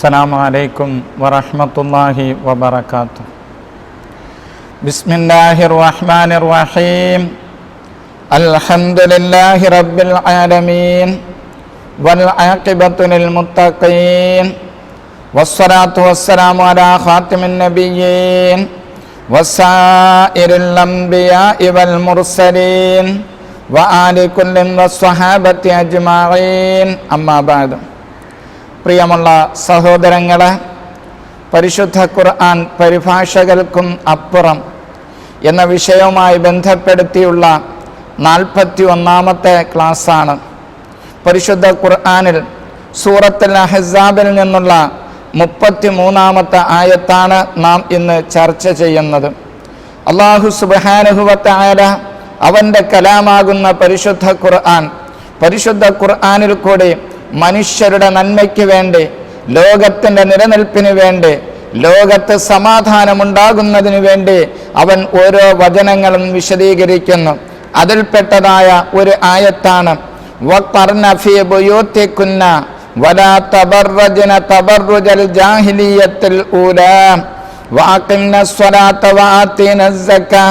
അസ്സലാമു അലൈക്കും വറഹ്മത്തുള്ളാഹി വബറകാതുഹു. ബിസ്മില്ലാഹിർ റഹ്മാനിർ റഹീം. അൽഹംദുലില്ലാഹി റബ്ബിൽ ആലമീൻ വൽ ആഖിബത്തു ലിൽ മുത്തഖീൻ വസ്സലാത്തു വസ്സലാമു അലാ ഖാതിമിൻ നബിയ്യീൻ വസായിരിൽ അംബിയാഇ വൽ മുർസലീൻ വആലി കുല്ലിൻ വസ്സഹാബത്തി അജ്മഈൻ. അമ്മാ ബഅദ്. പ്രിയമുള്ള സഹോദരങ്ങളെ, പരിശുദ്ധ ഖുർആൻ പരിഭാഷകൾക്കും അപ്പുറം എന്ന വിഷയവുമായി ബന്ധപ്പെടുത്തിയുള്ള 41-ാമത്തെ ക്ലാസ്സാണ്. പരിശുദ്ധ ഖുർആനിൽ സൂറത്തുൽ അഹ്സാബിൽ നിന്നുള്ള 33-ാമത്തെ ആയത്താണ് നാം ഇന്ന് ചർച്ച ചെയ്യുന്നത്. അല്ലാഹു സുബ്ഹാനഹു വ തആല അവൻ്റെ കലാമാകുന്ന പരിശുദ്ധ ഖുർആനിൽ കൂടി മനുഷ്യരുടെ നന്മയ്ക്ക് വേണ്ടി, ലോകത്തിൻ്റെ നിലനിൽപ്പിന് വേണ്ടി, ലോകത്ത് സമാധാനമുണ്ടാകുന്നതിന് വേണ്ടി അവൻ ഓരോ വചനങ്ങളും വിശദീകരിക്കുന്നു. അതിൽപ്പെട്ടതായ ഒരു ആയത്താണ് വഖർന ഫീ ബുയൂതികുന്ന വലാ തബറജ്ന തബറുജൽ ജാഹിലിയ്യത്തിൽ ഊലാ വഅഖിംന സ്വലാത്ത വആതീന സക്കാ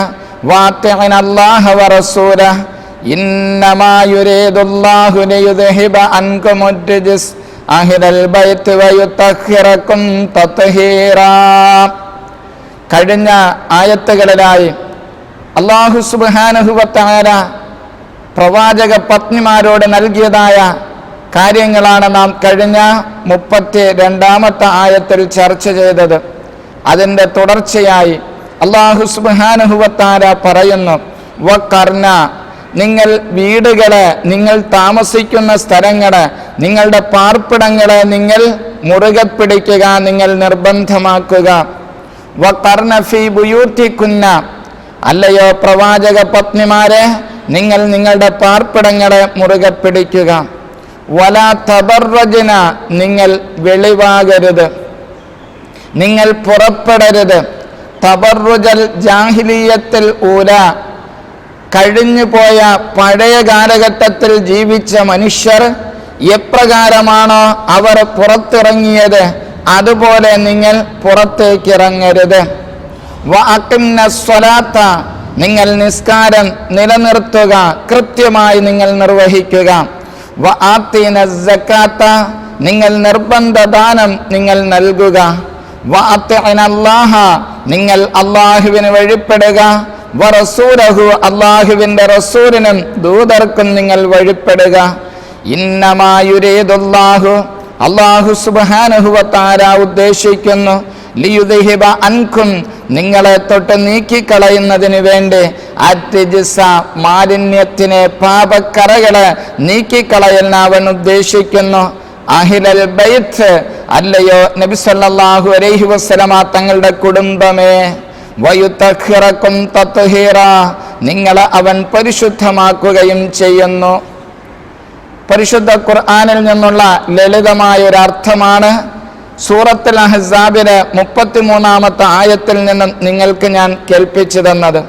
വഅതിഅന അല്ലാഹ വറസൂലഹു ഇന്നമാ യുരീദുല്ലാഹു ലിയുദ്ഹിബ അൻകുമുർ റിജ്സ് അഹ്ലൽ ബൈത്ത് വയുതഹിറകും തത്ഹീറാ. കഴിഞ്ഞ ആയത്തുകളിലായി അല്ലാഹു സുബ്ഹാനഹു വ തആല പ്രവാചക പത്നിമാരോട് നൽകിയതായ കാര്യങ്ങളാണ് നാം കഴിഞ്ഞ 32-ാമത്തെ ആയത്തിൽ ചർച്ച ചെയ്തത്. അതിൻ്റെ തുടർച്ചയായി അല്ലാഹു സുബ്ഹാനഹു വ തആല പറയുന്നു, വഖർന, നിങ്ങൾ വീടുകളെ, നിങ്ങൾ താമസിക്കുന്ന സ്ഥലങ്ങളെ, നിങ്ങളുടെ പാർപ്പിടങ്ങളെ നിങ്ങൾ മുറുകെ പിടിക്കുക, നിങ്ങൾ നിർബന്ധമാക്കുക. വഖർന ഫീ ബുയൂതികുന്ന, അല്ലയോ പ്രവാചക പത്നിമാരെ, നിങ്ങൾ നിങ്ങളുടെ പാർപ്പിടങ്ങളെ മുറുകെ പിടിക്കുക. വലാ തബറജ്ന, നിങ്ങൾ വെളിവാകരുത്, നിങ്ങൾ പുറപ്പെടരുത്. തബറുജൽ ജാഹിലിയ്യത്തിൽ ഊല, കഴിഞ്ഞു പോയ പഴയ കാലഘട്ടത്തിൽ ജീവിച്ച മനുഷ്യർ എപ്രകാരമാണോ അവർ പുറത്തിറങ്ങിയത് അതുപോലെ നിങ്ങൾ പുറത്തേക്കിറങ്ങരുത്. വഅഖിംന സ്വലാത്ത, നിങ്ങൾ നിസ്കാരം നിലനിർത്തുക, കൃത്യമായി നിങ്ങൾ നിർവഹിക്കുക. വആതീന സക്കാത്ത, നിങ്ങൾ നിർബന്ധ ദാനം നിങ്ങൾ നൽകുക. വഅതിഅന അല്ലാഹ, നിങ്ങൾ അല്ലാഹുവിന് വഴിപ്പെടുക. വറസൂലഹു, അല്ലാഹുവിൻ്റെ റസൂലിനും ദൂതർക്കും നിങ്ങൾ വഴിപ്പെടുക. ഇന്നമാ യുരീദുല്ലാഹു, അല്ലാഹു സുബ്ഹാനഹു വ തആല ഉദ്ദേശിക്കുന്നു, ലിയുദ്ഹിബ അൻകും, നിങ്ങളെ തൊട്ട് നീക്കിക്കളയുന്നതിന് വേണ്ടി, അർജിസ, മാലിന്യത്തിനെ, പാപക്കറകളെ നീക്കിക്കളയാൻ അവൻ ഉദ്ദേശിക്കുന്നു. അഹ്ലൽ ബൈത്ത്, അല്ലയോ നബി സല്ലല്ലാഹു അലൈഹി വസല്ലമ തങ്ങളുടെ കുടുംബമേ, വയുതഹിറകും തത്ഹീറാ, നിങ്ങളെ അവൻ പരിശുദ്ധമാക്കുകയും ചെയ്യുന്നു. പരിശുദ്ധ ഖുർആനിൽ നിന്നുള്ള ലളിതമായ ഒരു അർത്ഥമാണ് സൂറത്തുൽ അഹ്സാബിലെ 33-ാമത്തെ ആയത്തിൽ നിന്നും നിങ്ങൾക്ക് ഞാൻ കേൾപ്പിച്ചു തന്നത്.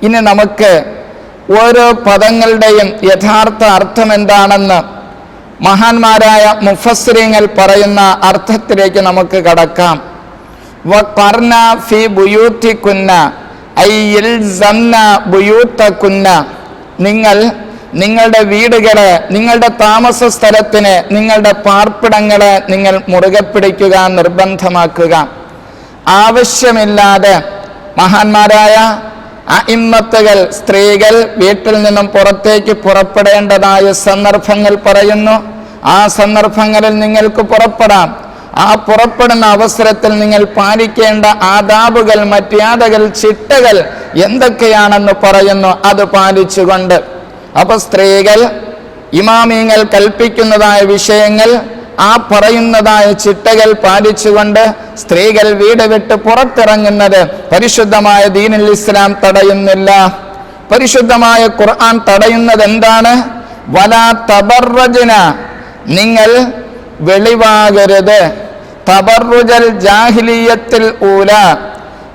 ഇനി നമുക്ക് ഓരോ പദങ്ങളുടെയും യഥാർത്ഥ അർത്ഥം എന്താണെന്ന് മഹാന്മാരായ മുഫസ്സിരീങ്ങൾ പറയുന്ന അർത്ഥത്തിലേക്ക് നമുക്ക് കടക്കാം. വഖർന ഫീ ബുയൂതികുന്ന ഐ ഇൽസംന ബുയൂതകുന്ന, നിങ്ങൾ നിങ്ങളുടെ വീടുകളെ, നിങ്ങളുടെ താമസ സ്ഥലത്തിന്, നിങ്ങളുടെ പാർപ്പിടങ്ങളെ നിങ്ങൾ മുറുകെ പിടിക്കുക, നിർബന്ധമാക്കുക. ആവശ്യമില്ലാതെ മഹാന്മാരായ അഇമ്മത്തുകൾ, സ്ത്രീകൾ വീട്ടിൽ നിന്നും പുറത്തേക്ക് പുറപ്പെടേണ്ടതായ സന്ദർഭങ്ങൾ പറയുന്നു. ആ സന്ദർഭങ്ങളിൽ നിങ്ങൾക്ക് പുറപ്പെടാം. ആ പുറപ്പെടുന്ന അവസരത്തിൽ നിങ്ങൾ പാലിക്കേണ്ട ആദാബുകൾ, മര്യാദകൾ, ചിട്ടകൾ എന്തൊക്കെയാണെന്ന് പറയുന്നു. അത് പാലിച്ചുകൊണ്ട്, അപ്പൊ സ്ത്രീകൾ ഇമാമിയങ്ങൾ കൽപ്പിക്കുന്നതായ വിഷയങ്ങൾ, ആ പറയുന്നതായ ചിട്ടകൾ പാലിച്ചുകൊണ്ട് സ്ത്രീകൾ വീട് വിട്ട് പുറത്തിറങ്ങുന്നത് പരിശുദ്ധമായ ദീനുൽ ഇസ്ലാം തടയുന്നില്ല. പരിശുദ്ധമായ ഖുർആൻ തടയുന്നത് എന്താണ്? വലാ തബറജ്ന, നിങ്ങൾ വെളിവാകരുത്. തബറുജൽ ജാഹിലിയ്യത്തിൽ ഊല,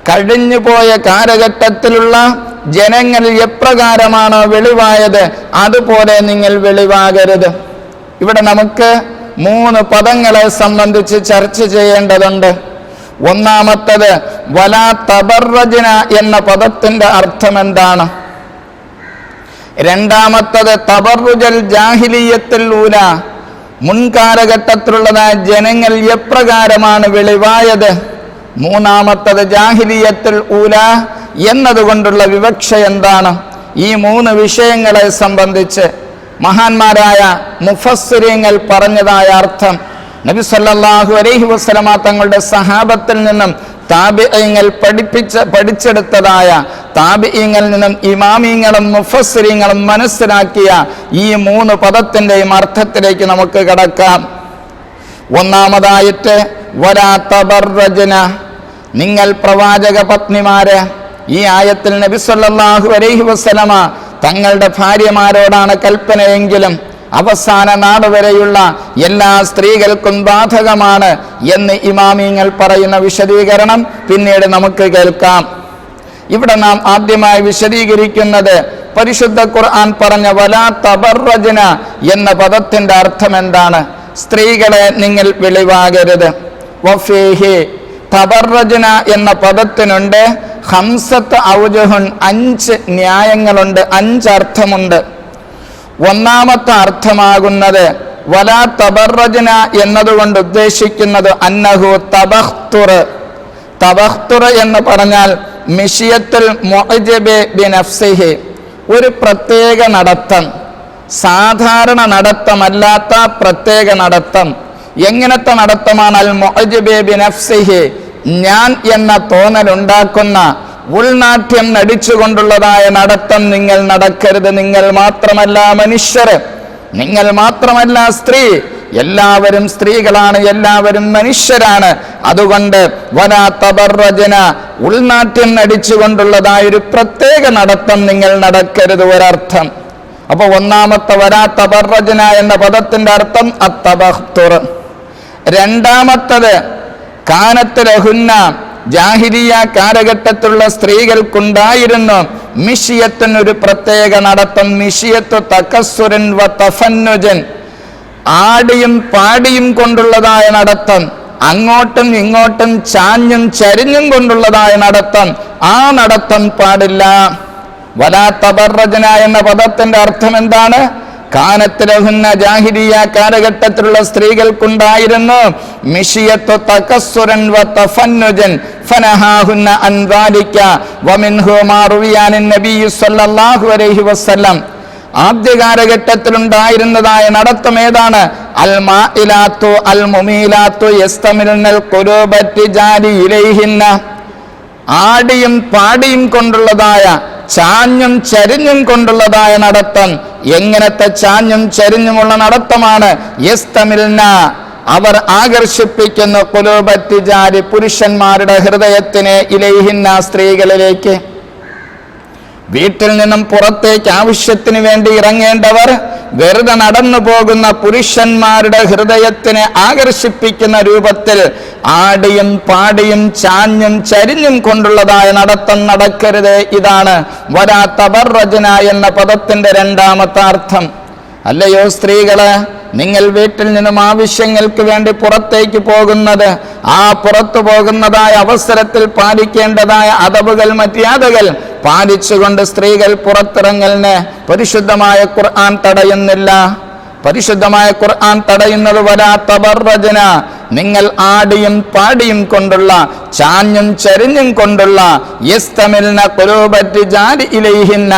കഴിഞ്ഞുപോയ കാലഘട്ടത്തിലുള്ള ജനങ്ങൾ എപ്രകാരമാണോ വെളിവായത് അതുപോലെ നിങ്ങൾ വെളിവാകരുത്. ഇവിടെ നമുക്ക് 3 പദങ്ങളെ സംബന്ധിച്ച് ചർച്ച ചെയ്യേണ്ടതുണ്ട്. ഒന്നാമത്തത് വലാ തബറജ്ന എന്ന പദത്തിന്റെ അർത്ഥം എന്താണ്? രണ്ടാമത്തത് തബറുജൽ ജാഹിലിയ്യത്തുൽ ഊല, മുൻകാലഘട്ടത്തിലുള്ളതായ ജനങ്ങൾ എപ്രകാരമാണ് വെളിവായത്? മൂന്നാമത്തത് ജാഹിലിയ്യത്തുൽ ഊല എന്നതുകൊണ്ടുള്ള വിവക്ഷ എന്താണ്? ഈ 3 വിഷയങ്ങളെ സംബന്ധിച്ച് മഹാന്മാരായ മുഫസ്സിരീങ്ങൾ പറഞ്ഞതായ അർത്ഥം നബി സല്ലല്ലാഹു അലൈഹി വസല്ലമ തങ്ങളുടെ സഹാബത്തിൽ നിന്നും താബിഈങ്ങൾ പഠിച്ചെടുത്തതായ താബിഈങ്ങളിൽ നിന്നും ഇമാമിങ്ങളും മുഫസ്സിരീങ്ങളും മനസ്സിലാക്കിയ ഈ 3 പദത്തിൻ്റെയും അർത്ഥത്തിലേക്ക് നമുക്ക് കടക്കാം. ഒന്നാമതായിട്ട് വലാ തബറജ്ന, നിങ്ങൾ പ്രവാചക പത്നിമാരെ, ഈ ആയത്തിൽ നബി സല്ലല്ലാഹു അലൈഹി വസല്ലമ തങ്ങളുടെ ഭാര്യമാരോടാണ് കൽപ്പനയെങ്കിലും അവസാന നാൾ വരെയുള്ള എല്ലാ സ്ത്രീകൾക്കും ബാധകമാണ് എന്ന് ഇമാമിങ്ങൾ പറയുന്ന വിശദീകരണം പിന്നീട് നമുക്ക് കേൾക്കാം. ഇവിടെ നാം ആദ്യമായി വിശദീകരിക്കുന്നത് പരിശുദ്ധ ഖുർആൻ പറഞ്ഞ വലാ തബറജ്ന എന്ന പദത്തിന്റെ അർത്ഥം എന്താണ്? സ്ത്രീകളെ നിങ്ങൾ വെളിവാകരുത്. വഫീഹി, തബറജ്ന എന്ന പദത്തിനുണ്ട് ഖംസത്ത് ഔജുഹുൻ, 5 ന്യായങ്ങളുണ്ട്, 5 അർത്ഥമുണ്ട്. ഒന്നാമത്തെ അർത്ഥമാകുന്നത് വലാ തബറജ്ന എന്നതുകൊണ്ട് ഉദ്ദേശിക്കുന്നത് അന്നഹു തബഖ്തുർ. തബഖ്തുർ എന്ന് പറഞ്ഞാൽ മിഷിയത്തുൽ മുഅ്ജബി ബിനഫ്സിഹി, ഒരു പ്രത്യേക നടത്തം, സാധാരണ നടത്തമല്ലാത്ത പ്രത്യേക നടത്തം. എങ്ങനത്തെ നടത്തമാണ്? അൽ മുഅ്ജബി ബിനഫ്സിഹി, ഞാൻ എന്ന തോന്നലുണ്ടാക്കുന്ന, ഉൾനാട്യം നടിച്ചുകൊണ്ടുള്ളതായ നടത്തം നിങ്ങൾ നടക്കരുത്. നിങ്ങൾ മാത്രമല്ല മനുഷ്യർ, നിങ്ങൾ മാത്രമല്ല സ്ത്രീ, എല്ലാവരും സ്ത്രീകളാണ്, എല്ലാവരും മനുഷ്യരാണ്. അതുകൊണ്ട് വലാ തബറജ്ന, ഉൾനാട്യം നടിച്ചുകൊണ്ടുള്ളതായ ഒരു പ്രത്യേക നടത്തം നിങ്ങൾ നടക്കരുത്, ഒരർത്ഥം. അപ്പൊ ഒന്നാമത്തെ വലാ തബറജ്ന എന്ന പദത്തിന്റെ അർത്ഥം അത്തബഖ്തുർ. രണ്ടാമത്തത് കാനത്ത് ലഹുന്ന, ജാഹിലിയ കാലഘട്ടത്തിലുള്ള സ്ത്രീകൾക്കുണ്ടായിരുന്നു മിഷിയത്തിന് ഒരു പ്രത്യേക നടത്തം. മിഷിയത്തു തകസ്സുരൻ വ തഫന്നുജൻ, ആടിയും പാടിയും കൊണ്ടുള്ളതായ നടത്തം, അങ്ങോട്ടും ഇങ്ങോട്ടും ചാഞ്ഞും ചരിഞ്ഞും കൊണ്ടുള്ളതായ നടത്തം, ആ നടത്തം പാടില്ല. വലാ തബറജ്ന എന്ന പദത്തിന്റെ അർത്ഥം എന്താണ്? കാനത്ത് ലഹുന്ന, ജാഹിലിയ കാലഘട്ടത്തിലുള്ള സ്ത്രീകൾക്കുണ്ടായിരുന്നു മിഷിയത്തു തകസ്സുരൻ വ തഫന്നുജൻ ഫനഹാഹുന്ന അൻ ദാലിക വമിൻഹു മാ റുവിയ അൻ നബി സല്ലല്ലാഹു അലൈഹി വസല്ലം. ആദ്യ കാലഘട്ടത്തിലുണ്ടായിരുന്നതായ നടത്തം ഏതാണ്? അൽ മാഇലാത്തു അൽ മുമീലാത്തു യസ്തമിൽനൽ ഖുലൂബത്തി ജാരി ഇലൈഹിന്ന, ആടിയും പാടിയും കൊണ്ടുള്ളതായ, ചാഞ്ഞും ചരിഞ്ഞും കൊണ്ടുള്ളതായ നടത്തം. എങ്ങനത്തെ ചാഞ്ഞും ചരിഞ്ഞുമുള്ള നടത്തമാണ്? യസ്തമിൽന, അവർ ആകർഷിപ്പിക്കുന്ന ഖുലൂബത്തി ജാരി, പുരുഷന്മാരുടെ ഹൃദയത്തിനെ, ഇലൈഹിന്ന, സ്ത്രീകളിലേക്ക്. വീട്ടിൽ നിന്നും പുറത്തേക്ക് ആവശ്യത്തിന് വേണ്ടി ഇറങ്ങേണ്ടവർ വെറുതെ നടന്നു പോകുന്ന പുരുഷന്മാരുടെ ഹൃദയത്തിനെ ആകർഷിപ്പിക്കുന്ന രൂപത്തിൽ ആടിയും പാടിയും ചാഞ്ഞും ചരിഞ്ഞും കൊണ്ടുള്ളതായ നടത്തം നടക്കരുത്. ഇതാണ് വലാ തബറജ്ന എന്ന പദത്തിന്റെ രണ്ടാമത്തെ അർത്ഥം. അല്ലയോ സ്ത്രീകള്, നിങ്ങൾ വീട്ടിൽ നിന്നും ആവശ്യങ്ങൾക്ക് വേണ്ടി പുറത്തേക്ക് പോകുന്നത്, ആ പുറത്തു പോകുന്നതായ അവസരത്തിൽ പാലിക്കേണ്ടതായ അദബുകൾ, മര്യാദകൾ പാലിച്ചുകൊണ്ട് സ്ത്രീകൾ പുറത്തിറങ്ങലിന് പരിശുദ്ധമായ ഖുർആൻ തടയുന്നില്ല. പരിശുദ്ധമായ ഖുർആൻ തടയുന്നത് വലാ തബറജ്ന, നിങ്ങൾ ആടിയും പാടിയും കൊണ്ടുള്ള, ചാഞ്ഞും ചരിഞ്ഞും കൊണ്ടുള്ള, യസ്തമിൽന ഖുലൂബത്തി ജാരി ഇലൈഹിന്ന,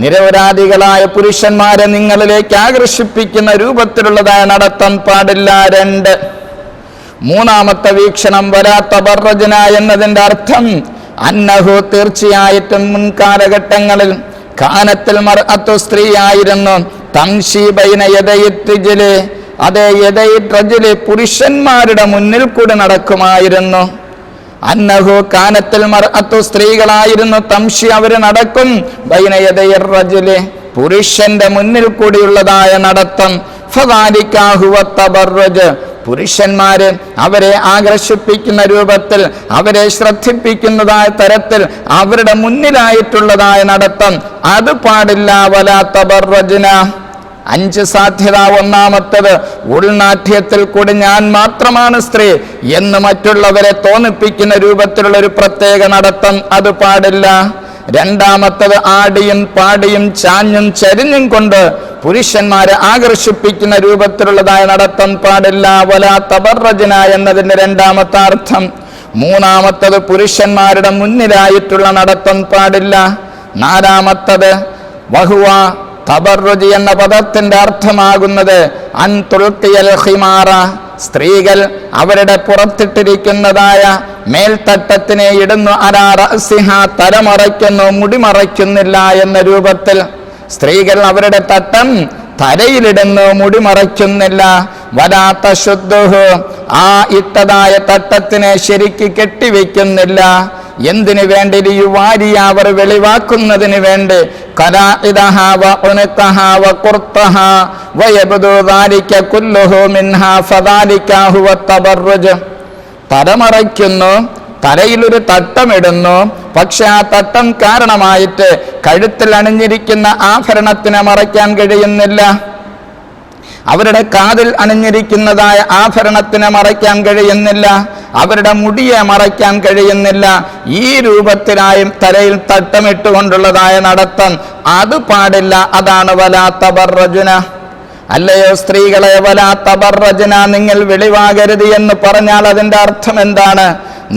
നിരപരാധികളായ പുരുഷന്മാരെ നിങ്ങളിലേക്ക് ആകർഷിപ്പിക്കുന്ന രൂപത്തിലുള്ളതായ നടത്തം പാടില്ല. 2. മൂന്നാമത്തെ വീക്ഷണം വലാ തബറജ്ന എന്നതിന്റെ അർത്ഥം അന്നഹു, തീർച്ചയായിട്ടും മുൻകാലഘട്ടങ്ങളിൽ കാനത്തിൽ മർഅത്തു, സ്ത്രീയായിരുന്നു, തംശി ബൈന യദൈ റജുലി, അതേ യദൈ റജുലി, പുരുഷന്മാരുടെ മുന്നിൽ കൂടി നടക്കുമായിരുന്നു. അന്നഹു കാനത്തിൽ മർഅത്തു, സ്ത്രീകളായിരുന്നു, തംശി, അവർ നടക്കും, ബൈന യദൈ റജുലി, പുരുഷന്റെ മുന്നിൽ കൂടിയുള്ളതായ നടത്തം. ഫദാലിക ഹുവ തബറജ്, പുരുഷന്മാര് അവരെ ആകർഷിപ്പിക്കുന്ന രൂപത്തിൽ, അവരെ ശ്രദ്ധിപ്പിക്കുന്നതായ തരത്തിൽ അവരുടെ മുന്നിലായിട്ടുള്ളതായ നടത്തം, അത് പാടില്ല. വലാ തബറജ്ന, 5 സാധ്യത. ഒന്നാമത്തത്, ഉൾനാട്യത്തിൽ കൂടി ഞാൻ മാത്രമാണ് സ്ത്രീ എന്ന് മറ്റുള്ളവരെ തോന്നിപ്പിക്കുന്ന രൂപത്തിലുള്ള ഒരു പ്രത്യേക നടത്തം, അത് പാടില്ല. രണ്ടാമത്തത്, ആടിയും പാടിയും ചാഞ്ഞും ചരിഞ്ഞും കൊണ്ട് പുരുഷന്മാരെ ആകർഷിപ്പിക്കുന്ന രൂപത്തിലുള്ളതായ നടത്തം പാടില്ല. വലാ തബറജ്ന എന്നതിന്റെ രണ്ടാമത്തെ അർത്ഥം. മൂന്നാമത്തത്, പുരുഷന്മാരുടെ മുന്നിലായിട്ടുള്ള നടത്തം പാടില്ല. നാലാമത്തത്, വഹുവ തബറുജ് എന്ന പദത്തിന്റെ അർത്ഥമാകുന്നത് അൻ തുൽഖിയൽ ഖിമാറ, സ്ത്രീകൾ അവരുടെ പുറത്തിട്ടിരിക്കുന്നതായ മേൽത്തട്ടത്തിനെ ഇടുന്നു, അലാ റഅസിഹ, തലമറയ്ക്കുന്നു, മുടിമറയ്ക്കുന്നില്ല എന്ന രൂപത്തിൽ. സ്ത്രീകൾ അവരുടെ തട്ടം തലയിലിടുന്നു, മുടിമറയ്ക്കുന്നില്ല. വലാ തശുദ്ദുഹു, ആ ഇട്ടതായ തട്ടത്തിനെ ശരിക്ക് കെട്ടിവെക്കുന്നില്ല. എന്തിനു വേണ്ടി? ലിയുവാരിയ, അവർ വെളിവാക്കുന്നതിന് വേണ്ടി. ഖലാഇദഹ വഉനഖഹ വഖുർതഹ വയബ്ദു ദാലിക കുല്ലുഹു മിൻഹാ ഫദാലിക ഹുവ തബറുജ്. തലമറയ്ക്കുന്നു, തലയിലൊരു തട്ടമിടുന്നു, പക്ഷെ ആ തട്ടം കാരണമായിട്ട് കഴുത്തിൽ അണിഞ്ഞിരിക്കുന്ന ആഭരണത്തിനെ മറയ്ക്കാൻ കഴിയുന്നില്ല. അവരുടെ കാതിൽ അണിഞ്ഞിരിക്കുന്നതായ ആഭരണത്തിനെ മറയ്ക്കാൻ കഴിയുന്നില്ല. അവരുടെ മുടിയെ മറയ്ക്കാൻ കഴിയുന്നില്ല. ഈ രൂപത്തിലായും തലയിൽ തട്ടമിട്ടുകൊണ്ടുള്ളതായ നടത്തം, അത് പാടില്ല. അതാണ് വലാ തബറജ്ന. അല്ലയോ സ്ത്രീകളെ, വലാ തബറജ്ന, നിങ്ങൾ വെളിവാകരുത് എന്ന് പറഞ്ഞാൽ അതിന്റെ അർത്ഥം എന്താണ്?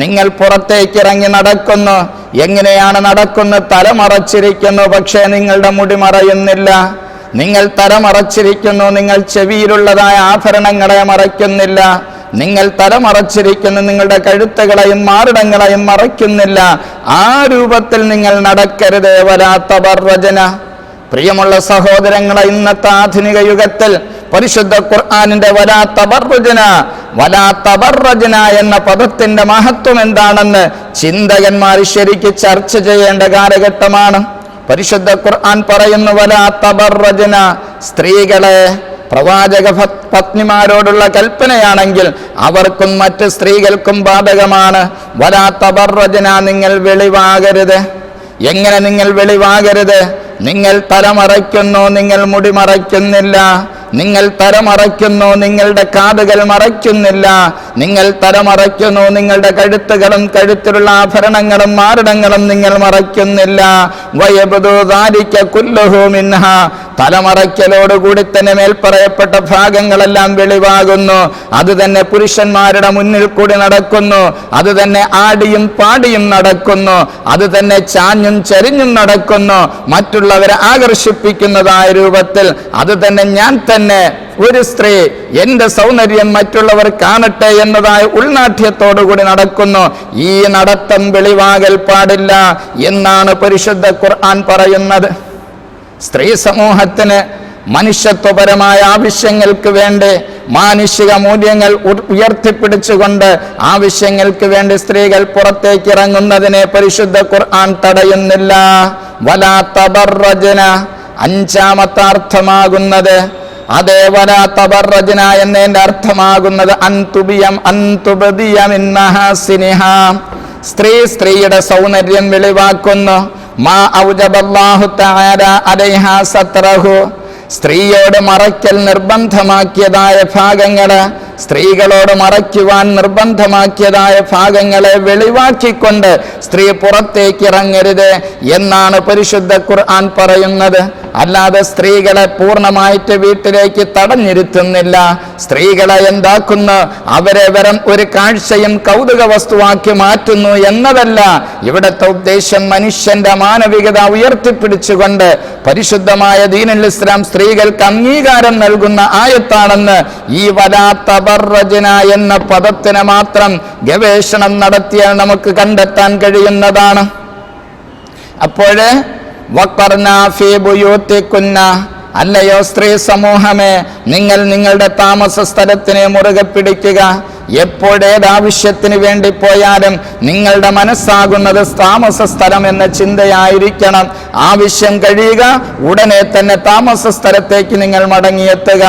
നിങ്ങൾ പുറത്തേക്ക് ഇറങ്ങി നടക്കുന്നു. എങ്ങനെയാണ് നടക്കുന്നത്? തല മറച്ചിരിക്കുന്നു, പക്ഷേ നിങ്ങളുടെ മുടി മറയുന്നില്ല. നിങ്ങൾ തല മറച്ചിരിക്കുന്നു, നിങ്ങൾ ചെവിയിലുള്ളതായ ആഭരണങ്ങളെ മറയ്ക്കുന്നില്ല. നിങ്ങൾ തല മറച്ചിരിക്കുന്നു, നിങ്ങളുടെ കഴുത്തുകളെയും മാറിടങ്ങളെയും മറയ്ക്കുന്നില്ല. ആ രൂപത്തിൽ നിങ്ങൾ നടക്കരുത്. വലാ തബറജ്ന. പ്രിയമുള്ള സഹോദരങ്ങളെ, ഇന്നത്തെ ആധുനിക യുഗത്തിൽ പരിശുദ്ധ ഖുർആനിന്റെ വലാ തബറജ്ന, വലാ തബറജ്ന എന്ന പദത്തിന്റെ മഹത്വം എന്താണെന്ന് ചിന്തകന്മാർ ശരിക്ക് ചർച്ച ചെയ്യേണ്ട കാലഘട്ടമാണ്. പരിശുദ്ധ ഖുർആൻ പറയുന്നു, വലാ തബറജ്ന, സ്ത്രീകളെ, പ്രവാചക പത്നിമാരോടുള്ള കൽപ്പനയാണെങ്കിൽ അവർക്കും മറ്റ് സ്ത്രീകൾക്കും ബാധകമാണ്. വലാ തബറജ്ന, നിങ്ങൾ വെളിവാകരുത്. എങ്ങനെ നിങ്ങൾ വെളിവാകരുത്? നിങ്ങൾ തലമറയ്ക്കുന്നു, നിങ്ങൾ മുടി മറയ്ക്കുന്നില്ല. നിങ്ങൾ തലമറയ്ക്കുന്നു, നിങ്ങളുടെ കാതുകൾ മറയ്ക്കുന്നില്ല. നിങ്ങൾ തലമറയ്ക്കുന്നു, നിങ്ങളുടെ കഴുത്തുകളും കഴുത്തിലുള്ള ആഭരണങ്ങളും മാറിടങ്ങളും നിങ്ങൾ മറയ്ക്കുന്നില്ല. വയബ്ദു ദാലിക കുല്ലുഹു മിൻഹാ, തലമറയ്ക്കലോടുകൂടി തന്നെ മേൽപ്പറയപ്പെട്ട ഭാഗങ്ങളെല്ലാം വെളിവാകുന്നു. അത് തന്നെ പുരുഷന്മാരുടെ മുന്നിൽ കൂടി നടക്കുന്നു. അത് തന്നെ ആടിയും പാടിയും നടക്കുന്നു. അത് തന്നെ ചാഞ്ഞും ചരിഞ്ഞും നടക്കുന്നു, മറ്റുള്ളവരെ ആകർഷിപ്പിക്കുന്നതായ രൂപത്തിൽ. അത് തന്നെ ഞാൻ തന്നെ ഒരു സ്ത്രീ, എന്റെ സൗന്ദര്യം മറ്റുള്ളവർ കാണട്ടെ എന്നതായ ഉൾനാട്യത്തോടുകൂടി നടക്കുന്നു. ഈ നടത്തം വെളിവാകൽ പാടില്ല എന്നാണ് പരിശുദ്ധ ഖുർആൻ പറയുന്നത്. സ്ത്രീ സമൂഹത്തിന് മനുഷ്യത്വപരമായ ആവശ്യങ്ങൾക്ക് വേണ്ടി, മാനുഷിക മൂല്യങ്ങൾ ഉയർത്തിപ്പിടിച്ചുകൊണ്ട് ആവശ്യങ്ങൾക്ക് വേണ്ടി സ്ത്രീകൾ പുറത്തേക്ക് ഇറങ്ങുന്നതിനെ പരിശുദ്ധ ഖുർആൻ തടയുന്നില്ല. വലാ തബറജ്ന, അഞ്ചാമത്തെ അർത്ഥമാകുന്നത്, അതേ വലാ തബറജ്ന എന്നതിന്റെ അർത്ഥമാകുന്നത് മിൻ മഹാസിനിഹാ, സ്ത്രീയുടെ സൗന്ദര്യം വെളിവാക്കുന്നു. മാ ഔജബല്ലാഹു തആല അലൈഹാ സത്രഹു, സ്ത്രീയോട് മറയ്ക്കൽ നിർബന്ധമാക്കിയതായ ഭാഗങ്ങള്, സ്ത്രീകളോട് മറയ്ക്കുവാൻ നിർബന്ധമാക്കിയതായ ഭാഗങ്ങളെ വെളിവാക്കിക്കൊണ്ട് സ്ത്രീ പുറത്തേക്ക് ഇറങ്ങരുത് എന്നാണ് പരിശുദ്ധ ഖുർആൻ പറയുന്നത്. അല്ലാതെ സ്ത്രീകളെ പൂർണ്ണമായിട്ട് വീട്ടിലേക്ക് തടഞ്ഞിരുത്തുന്നില്ല. സ്ത്രീകളെ എന്താക്കുന്നു? അവരെ വെറും ഒരു കാഴ്ചയും കൗതുക വസ്തുവാക്കി മാറ്റുന്നു എന്നതല്ല ഇവിടുത്തെ ഉദ്ദേശം. മനുഷ്യന്റെ മാനവികത ഉയർത്തിപ്പിടിച്ചുകൊണ്ട് പരിശുദ്ധമായ ദീനുൽ ഇസ്ലാം സ്ത്രീകൾക്ക് അംഗീകാരം നൽകുന്ന ആയത്താണെന്ന് ഈ വലാ തബറജ്ന എന്ന പദത്തിന് മാത്രം ഗവേഷണം നടത്തിയാൽ നമുക്ക് കണ്ടെത്താൻ കഴിയുന്നതാണ്. അപ്പോഴ് വഖർന ഫീ ബുയൂത്തികുന്ന, അല്ലയോ സ്ത്രീ സമൂഹമേ, നിങ്ങൾ നിങ്ങളുടെ താമസ സ്ഥലത്തിനെ മുറുകെ പിടിക്കുക. എപ്പോഴേതാവശ്യത്തിന് വേണ്ടി പോയാലും നിങ്ങളുടെ മനസ്സാകുന്നത് താമസ സ്ഥലം എന്ന ചിന്തയായിരിക്കണം. ആവശ്യം കഴിയുക, ഉടനെ തന്നെ താമസ സ്ഥലത്തേക്ക് നിങ്ങൾ മടങ്ങിയെത്തുക.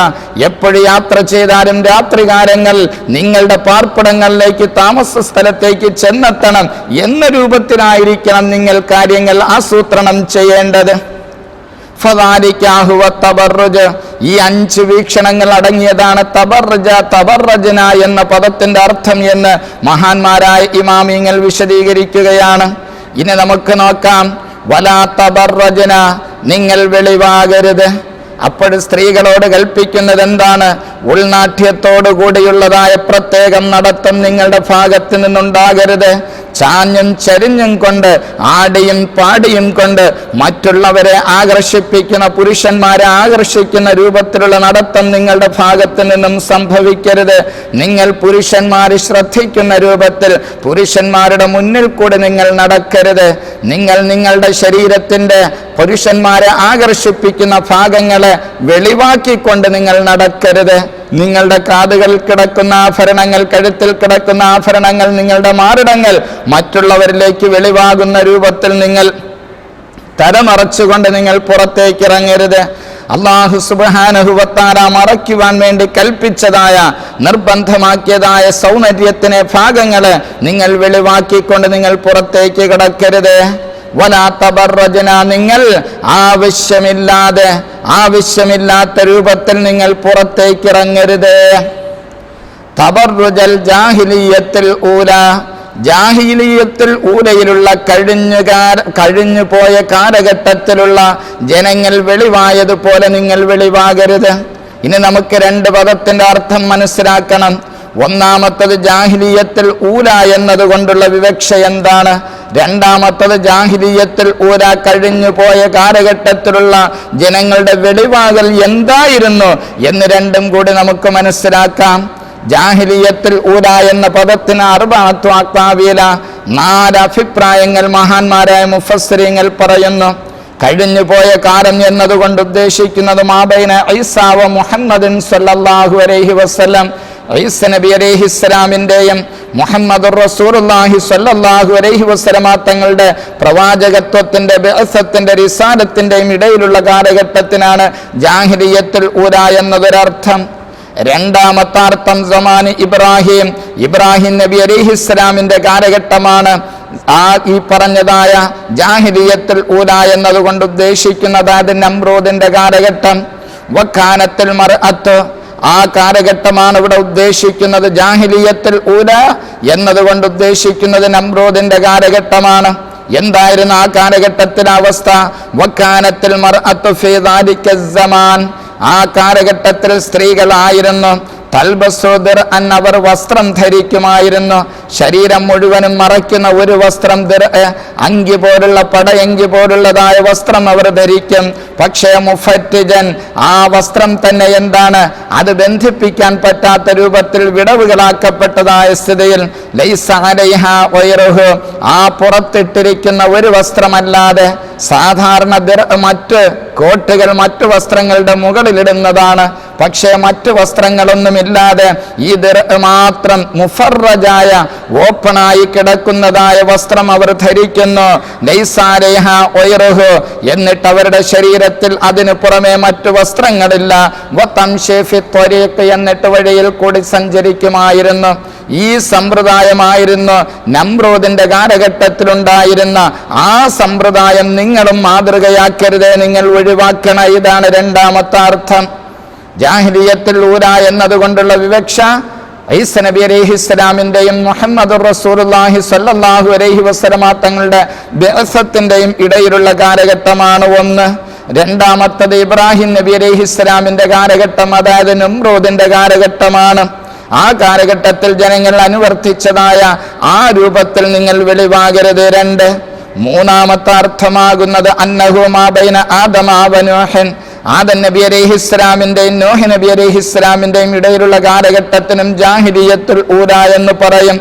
എപ്പോഴും യാത്ര ചെയ്താലും രാത്രികാലങ്ങൾ നിങ്ങളുടെ പാർപ്പിടങ്ങളിലേക്ക് താമസ സ്ഥലത്തേക്ക് ചെന്നെത്തണം എന്ന രൂപത്തിലായിരിക്കണം നിങ്ങൾ കാര്യങ്ങൾ ആസൂത്രണം ചെയ്യേണ്ടത്. ഈ 5 വീക്ഷണങ്ങൾ അടങ്ങിയതാണ് തബർറജന എന്ന പദത്തിന്റെ അർത്ഥം എന്ന് മഹാന്മാരായ ഇമാമിങ്ങൾ വിശദീകരിക്കുകയാണ്. ഇനി നമുക്ക് നോക്കാം. വലാ തബർറജന, നിങ്ങൾ വെളിവാകരുത്. അപ്പോൾ സ്ത്രീകളോട് കൽപ്പിക്കുന്നത് എന്താണ്? ഉൾനാട്യത്തോടു കൂടിയുള്ളതായ പ്രത്യേകം നടത്തം നിങ്ങളുടെ ഭാഗത്ത് നിന്നുണ്ടാകരുത്. ചാഞ്ഞും ചരിഞ്ഞും കൊണ്ട്, ആടിയും പാടിയും കൊണ്ട് മറ്റുള്ളവരെ ആകർഷിപ്പിക്കുന്ന, പുരുഷന്മാരെ ആകർഷിക്കുന്ന രൂപത്തിലുള്ള നടത്തം നിങ്ങളുടെ ഭാഗത്ത് നിന്നും സംഭവിക്കരുത്. നിങ്ങൾ പുരുഷന്മാരെ ശ്രദ്ധിക്കുന്ന രൂപത്തിൽ പുരുഷന്മാരുടെ മുന്നിൽ കൂടി നിങ്ങൾ നടക്കരുത്. നിങ്ങൾ നിങ്ങളുടെ ശരീരത്തിന്റെ പുരുഷന്മാരെ ആകർഷിപ്പിക്കുന്ന ഭാഗങ്ങളെ വെളിവാക്കിക്കൊണ്ട് നിങ്ങൾ നടക്കരുത്. നിങ്ങളുടെ കാതുകളിൽ കിടക്കുന്ന ആഭരണങ്ങൾ, കഴുത്തിൽ കിടക്കുന്ന ആഭരണങ്ങൾ, നിങ്ങളുടെ മാറിടങ്ങൾ മറ്റുള്ളവരിലേക്ക് വെളിവാകുന്ന രൂപത്തിൽ നിങ്ങൾ തലമറച്ചുകൊണ്ട് നിങ്ങൾ പുറത്തേക്ക് ഇറങ്ങരുത്. അല്ലാഹു സുബ്ഹാനഹു വ തആല മറയ്ക്കുവാൻ വേണ്ടി കൽപ്പിച്ചതായ, നിർബന്ധമാക്കിയതായ സൗന്ദര്യത്തിനെ, ഭാഗങ്ങളെ നിങ്ങൾ വെളിവാക്കിക്കൊണ്ട് നിങ്ങൾ പുറത്തേക്ക് കിടക്കരുത്. വലാ തബർറജന, നിങ്ങൾ ആവശ്യമില്ലാത്ത രൂപത്തിൽ നിങ്ങൾ പുറത്തേക്ക് ഇറങ്ങരുത്. തബർറുജൽ ജാഹിലിയ്യത്തുൽ ഊല, ജാഹിലിയ്യത്തുൽ ഊലയിലുള്ള കഴിഞ്ഞുപോയ കാലഘട്ടത്തിലുള്ള ജനങ്ങൾ വെളിവായതുപോലെ നിങ്ങൾ വെളിവാകരുത്. ഇനി നമുക്ക് 2 പദത്തിന്റെ അർത്ഥം മനസ്സിലാക്കണം. ഒന്നാമത്തത് ജാഹിലിയ്യത്തുൽ ഊല എന്നതുകൊണ്ടുള്ള വിവക്ഷ എന്താണ്? രണ്ടാമത്തത് ജാഹിലിയ്യത്തുൽ ഊല, കഴിഞ്ഞു പോയ കാലഘട്ടത്തിലുള്ള ജനങ്ങളുടെ വെളിവാകൽ എന്തായിരുന്നു എന്ന് രണ്ടും കൂടി നമുക്ക് മനസ്സിലാക്കാം. ജാഹിലിയ്യത്തുൽ ഊല എന്ന പദത്തിന് 4 അക്വാവില, 4 അഭിപ്രായങ്ങൾ മഹാന്മാരായ മുഫസ്സിരീങ്ങൾ പറയുന്നു. കഴിഞ്ഞുപോയ കാലം എന്നതുകൊണ്ട് ഉദ്ദേശിക്കുന്നത് മാബൈന ഈസാ വ മുഹമ്മദിൻ സല്ലല്ലാഹു അലൈഹി വസല്ലം, ഈസ നബി അലൈഹിസ്സലാമിൻ്റെയും മുഹമ്മദുർ റസൂലുള്ളാഹി സ്വല്ലല്ലാഹു അലൈഹി വസല്ലമ തങ്ങളുടെ പ്രവാചകത്വത്തിന്റെ, ബിഅസത്തിന്റെ, റിസാലത്തിന്റെയും ഇടയിലുള്ള കാലഘട്ടത്തിനാണ് ജാഹിലിയ്യത്തുൽ ഊല എന്നതൊരർത്ഥം. രണ്ടാമത്തെ അർത്ഥം സമാനി ഇബ്രാഹിം നബി അലൈഹിസ്സലാമിന്റെ കാലഘട്ടമാണ്. ഈ പറഞ്ഞതായ ജാഹിലിയ്യത്തുൽ ഊല എന്നതുകൊണ്ട് ഉദ്ദേശിക്കുന്നത് അത് നമ്രൂദിന്റെ കാലഘട്ടം. വക്കാനത്തുൽ മർഅത്ത്, ആ കാലഘട്ടമാണ് ഇവിടെ ഉദ്ദേശിക്കുന്നത്. ജാഹിലിയ്യത്തുൽ ഊല എന്നതുകൊണ്ട് ഉദ്ദേശിക്കുന്നത് നമ്രൂദിന്റെ കാലഘട്ടമാണ്. എന്തായിരുന്നു ആ കാലഘട്ടത്തിലെ അവസ്ഥ? വക്കാനത്തുൽ മർഅത്തു ഫീ ദാലിക സമാൻ, ആ കാലഘട്ടത്തിൽ സ്ത്രീകളായിരുന്നു തൽബസുദർ അൻ, അവർ വസ്ത്രം ധരിക്കുമായിരുന്നു. ശരീരം മുഴുവനും മറയ്ക്കുന്ന ഒരു വസ്ത്രം, അങ്കി പോലുള്ള, പടയങ്കി പോലുള്ളതായ വസ്ത്രം അവർ ധരിക്കും. പക്ഷേ മുഫറ്റിജൻ, ആ വസ്ത്രം തന്നെ എന്താണ്? അത് ബന്ധിപ്പിക്കാൻ പറ്റാത്ത രൂപത്തിൽ വിടവുകളാക്കപ്പെട്ടതായ സ്ഥിതിയിൽ, ലൈസ അലൈഹാ ഗൈറുഹു, ആ പുറത്തിട്ടിരിക്കുന്ന ഒരു വസ്ത്രമല്ലാതെ, സാധാരണ മറ്റ് കോട്ടുകൾ മറ്റു വസ്ത്രങ്ങളുടെ മുകളിലിടുന്നതാണ്. പക്ഷേ മറ്റു വസ്ത്രങ്ങളൊന്നുമില്ലാതെ ഈ മാത്രം മുഫറജായ, ഓപ്പണായി കിടക്കുന്നതായ വസ്ത്രം അവർ ധരിക്കുന്നു. ലൈസ അലൈഹാ ഗൈറുഹു, എന്നിട്ട് അവരുടെ ശരീരത്തിൽ അതിനു പുറമെ മറ്റു വസ്ത്രങ്ങളില്ല. വതംശി ഫി ത്വരീഖ്, എന്നിട്ട് വഴിയിൽ കൂടി സഞ്ചരിക്കുമായിരുന്നു. ഈ സമ്പ്രദായമായിരുന്നു നമ്രൂദിന്റെ കാലഘട്ടത്തിലുണ്ടായിരുന്ന. ആ സമ്പ്രദായം നിങ്ങളും മാതൃകയാക്കരുത്, നിങ്ങൾ ഒഴിവാക്കണം. ഇതാണ് രണ്ടാമത്തെ അർത്ഥം. ജാഹിലിയ്യത്തുൽ ഊല എന്നതുകൊണ്ടുള്ള വിവക്ഷ ഈസ നബി അലൈഹിസ്സലാമിന്റെയും മുഹമ്മദുർ റസൂലുള്ളാഹി സ്വല്ലല്ലാഹു അലൈഹി വസല്ലമ തങ്ങളുടെ ബിഅസത്തിന്റെയും ഇടയിലുള്ള കാലഘട്ടമാണ് ഒന്ന്. രണ്ടാമത്തത് ഇബ്രാഹിം നബി അലൈഹിസ്സലാമിന്റെ കാലഘട്ടം, അതായത് നമ്രൂദിന്റെ കാലഘട്ടമാണ്. ആ കാലഘട്ടത്തിൽ ജനങ്ങൾ അനുവർത്തിച്ചതായ ആ രൂപത്തിൽ നിങ്ങൾ വെളിവാകരുത്. 2. മൂന്നാമത്തെ അർത്ഥമാകുന്നത് അന്നഹു മാ ബൈന ആദമ വ നൂഹൻ, ആദം നബി അലൈഹിസ്സലാമിന്റെയും നൂഹ് നബി അലൈഹിസ്സലാമിന്റെയും ഇടയിലുള്ള കാലഘട്ടത്തിനും ജാഹിലിയ്യത്തുൽ ഊല എന്ന് പറയും.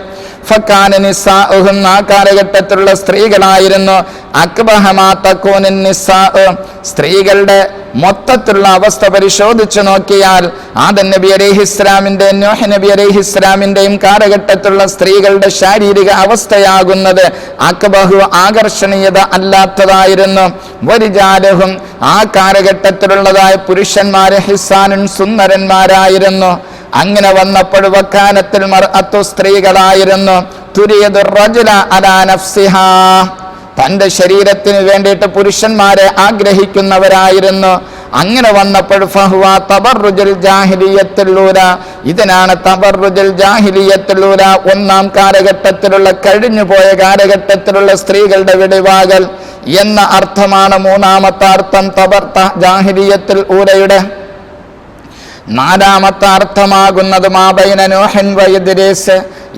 ഫകാന നിസാഉഹും, ആ കാലഘട്ടത്തിലുള്ള സ്ത്രീകളായിരുന്നു അക്ബഹമാ തകൂനുൻ നിസാഉ, സ്ത്രീകളുടെ മൊത്തത്തിലുള്ള അവസ്ഥ പരിശോധിച്ചു നോക്കിയാൽ ആദം നബി അലൈഹിസ്സലാമിന്റെയും നൂഹ് നബി അലൈഹിസ്സലാമിന്റെയും കാലഘട്ടത്തിലുള്ള സ്ത്രീകളുടെ ശാരീരിക അവസ്ഥയാകുന്നത് അക്ബഹു, ആകർഷണീയത അല്ലാത്തതായിരുന്നു. വരിജാലഹും, ആ കാലഘട്ടത്തിലുള്ളതായ പുരുഷന്മാരെ ഹിസാനുൻ, സുന്ദരന്മാരായിരുന്നു. അങ്ങനെ വന്നപ്പോൾ വക്കാനത്തുൽ മർഅത്തു, സ്ത്രീകളായിരുന്നു തുരിയദുർ റജുല അലാ നഫ്സിഹാ, തൻ്റെ ശരീരത്തിന് വേണ്ടിയിട്ട് പുരുഷന്മാരെ ആഗ്രഹിക്കുന്നവരായിരുന്നു. അങ്ങനെ വന്നപ്പോൾ ഫഹുവ തബറുജുൽ ജാഹിലിയ്യത്തുൽ ഊല, ഇതിനാണ് തബറുജുൽ ജാഹിലിയ്യത്തുൽ ഊല, ഒന്നാം കാലഘട്ടത്തിലുള്ള കഴിഞ്ഞുപോയ കാലഘട്ടത്തിലുള്ള സ്ത്രീകളുടെ വെളിവാകൽ എന്ന അർത്ഥമാണ് മൂന്നാമത്തെ അർത്ഥം ജാഹിലിയ്യത്തുൽ ഊലയുടെ. നാലാമത്തെ അർത്ഥമാകുന്നത് മാബൈന നൂഹൻ വ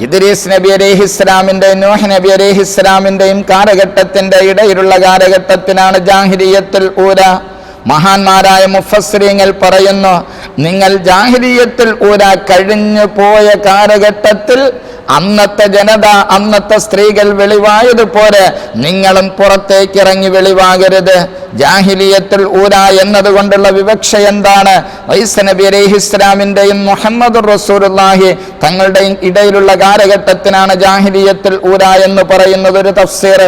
ഇദ്രീസ് നബി അലൈഹിസ്സലാമിന്റെയും നൂഹ് നബി അലൈഹിസ്സലാമിന്റെയും കാലഘട്ടത്തിന്റെ ഇടയിലുള്ള കാലഘട്ടത്തിനാണ് ജാഹിലിയ്യത്തുൽ ഊല. മഹാന്മാരായ മുഫസ്സിരീങ്ങൾ പറയുന്നു, നിങ്ങൾ ജാഹിലിയ്യത്തുൽ ഊല കഴിഞ്ഞു പോയ കാലഘട്ടത്തിൽ അന്നത്തെ ജനത, അന്നത്തെ സ്ത്രീകൾ വെളിവായതുപോലെ നിങ്ങളും പുറത്തേക്ക് ഇറങ്ങി വെളിവാകരുത്. ജാഹിലിയ്യത്തുൽ ഊല എന്നതുകൊണ്ടുള്ള വിവക്ഷ എന്താണ്? ഈസാ നബി അലൈഹിസ്സലാമിന്റെയും മുഹമ്മദുർ റസൂലുള്ളാഹി തങ്ങളുടെയും ഇടയിലുള്ള കാലഘട്ടത്തിനാണ് ജാഹിലിയ്യത്തുൽ ഊല എന്ന് പറയുന്നത് ഒരു തഫ്സീർ.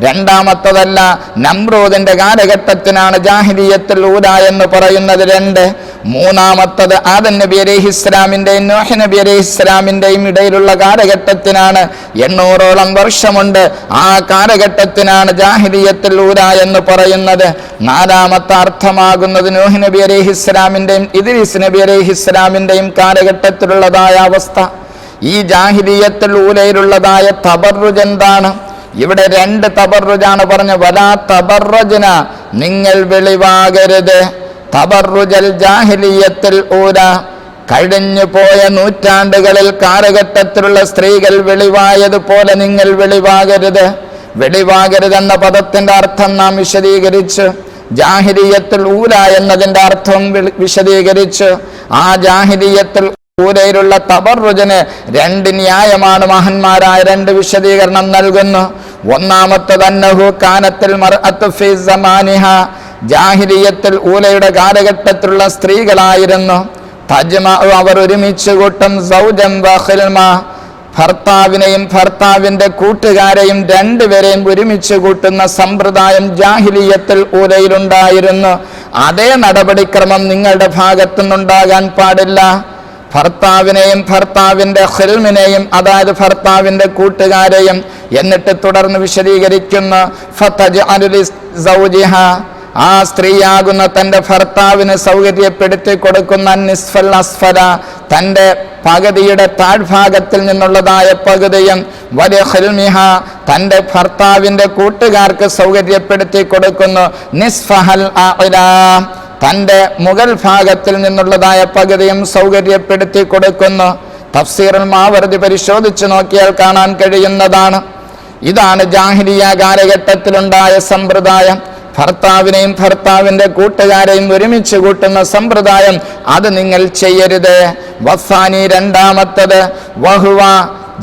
രണ്ടാമത്തതല്ല, നമ്രൂദിന്റെ കാലഘട്ടത്തിനാണ് ജാഹിലിയ്യത്തുൽ ഊല എന്ന് പറയുന്നത് 2. മൂന്നാമത്തത് ആദം നബി അലൈഹിസ്സലാമിന്റെയും നൂഹ് നബി അലൈഹിസ്സലാമിന്റെയും ഇടയിലുള്ള കാലഘട്ടത്തിനാണ് 800ഓളം വർഷമുണ്ട്. ആ കാലഘട്ടത്തിനാണ് ജാഹിലിയ്യത്തുൽ ഊല എന്ന് പറയുന്നത്. നാലാമത്തെ അർത്ഥമാകുന്നത് നൂഹ് നബി അലൈഹിസ്സലാമിന്റെയും ഇദ്രീസ് നബി അലൈഹിസ്സലാമിന്റെയും കാലഘട്ടത്തിലുള്ളതായ അവസ്ഥ. ഈ ജാഹിലിയ്യത്തുൽ ഊലയിലുള്ളതായ തബറുജ് എന്താണ്? ഇവിടെ 2 തബറുജാണ് പറഞ്ഞ. വലാ തബറജ്ന, നിങ്ങൾ വെളിവാകരുത്. തബറുജൽ ജാഹിലിയ്യത്തുൽ ഊല, കഴിഞ്ഞു പോയ നൂറ്റാണ്ടുകളിൽ കാലഘട്ടത്തിലുള്ള സ്ത്രീകൾ വെളിവായതുപോലെ നിങ്ങൾ വെളിവാകരുത്. വെളിവാകരുതെന്ന പദത്തിന്റെ അർത്ഥം നാം വിശദീകരിച്ചു. ജാഹിലിയ്യത്തുൽ ഊല എന്നതിന്റെ അർത്ഥം വിശദീകരിച്ചു. ആ ജാഹിലിയ്യത്തുൽ ഊലയിലുള്ള തബറുജിന് 2 ന്യായമാണ് മഹാന്മാരായ 2 വിശദീകരണം നൽകുന്നു. ഒന്നാമത്തത് അന്നഹു കാനത്തുൽ മർഅത്തു ഫീ സമാനിഹ, ജാഹിലിയ്യത്തുൽ ഊലയുടെ കാലഘട്ടത്തിലുള്ള സ്ത്രീകളായിരുന്നു തജ്മഉ, അവർ ഒരുമിച്ച് കൂട്ടും സൗജൻ വ ഖിൽമ, ഭർത്താവിനെയും ഭർത്താവിന്റെ കൂട്ടുകാരെയും 2 പേരെയും ഒരുമിച്ച് കൂട്ടുന്ന സമ്പ്രദായം ജാഹിലിയ്യത്തുൽ ഊലയിലുണ്ടായിരുന്നു. അതേ നടപടിക്രമം നിങ്ങളുടെ ഭാഗത്തുനിന്നുണ്ടാകാൻ പാടില്ല. ഭർത്താവിനെയും ഭർത്താവിന്റെ ഖിൽമിനെയും, അതായത് ഭർത്താവിന്റെ കൂട്ടുകാരെയും, എന്നിട്ട് തുടർന്ന് വിശദീകരിക്കുന്നു ഫതജ്അലു ലിസൗജിഹ, ആ സ്ത്രീയാകുന്ന തൻ്റെ ഭർത്താവിന് സൗകര്യപ്പെടുത്തി കൊടുക്കുന്ന നിസ്ഫൽ അസ്ഫല, തൻ്റെ പകുതിയുടെ താഴ്ഭാഗത്തിൽ നിന്നുള്ളതായ പകുതിയും, വലിയ ഖിൽമിഹ, തൻ്റെ ഭർത്താവിൻ്റെ കൂട്ടുകാർക്ക് സൗകര്യപ്പെടുത്തി കൊടുക്കുന്നു നിസ്ഫഹൽ അഅ്ല, തൻ്റെ മുകൾ ഭാഗത്തിൽ നിന്നുള്ളതായ പകുതിയും സൗകര്യപ്പെടുത്തി കൊടുക്കുന്നു. തഫ്സീറുൽ മാവർദി പരിശോധിച്ചു നോക്കിയാൽ കാണാൻ കഴിയുന്നതാണ്. ഇതാണ് ജാഹിലിയ കാലഘട്ടത്തിലുണ്ടായ സമ്പ്രദായം. ഭർത്താവിനെയും ഭർത്താവിന്റെ കൂട്ടുകാരെയും ഒരുമിച്ച് കൂട്ടുന്ന സമ്പ്രദായം, അത് നിങ്ങൾ ചെയ്യരുത്. വസാനി, രണ്ടാമത്തത്, വഹുവ,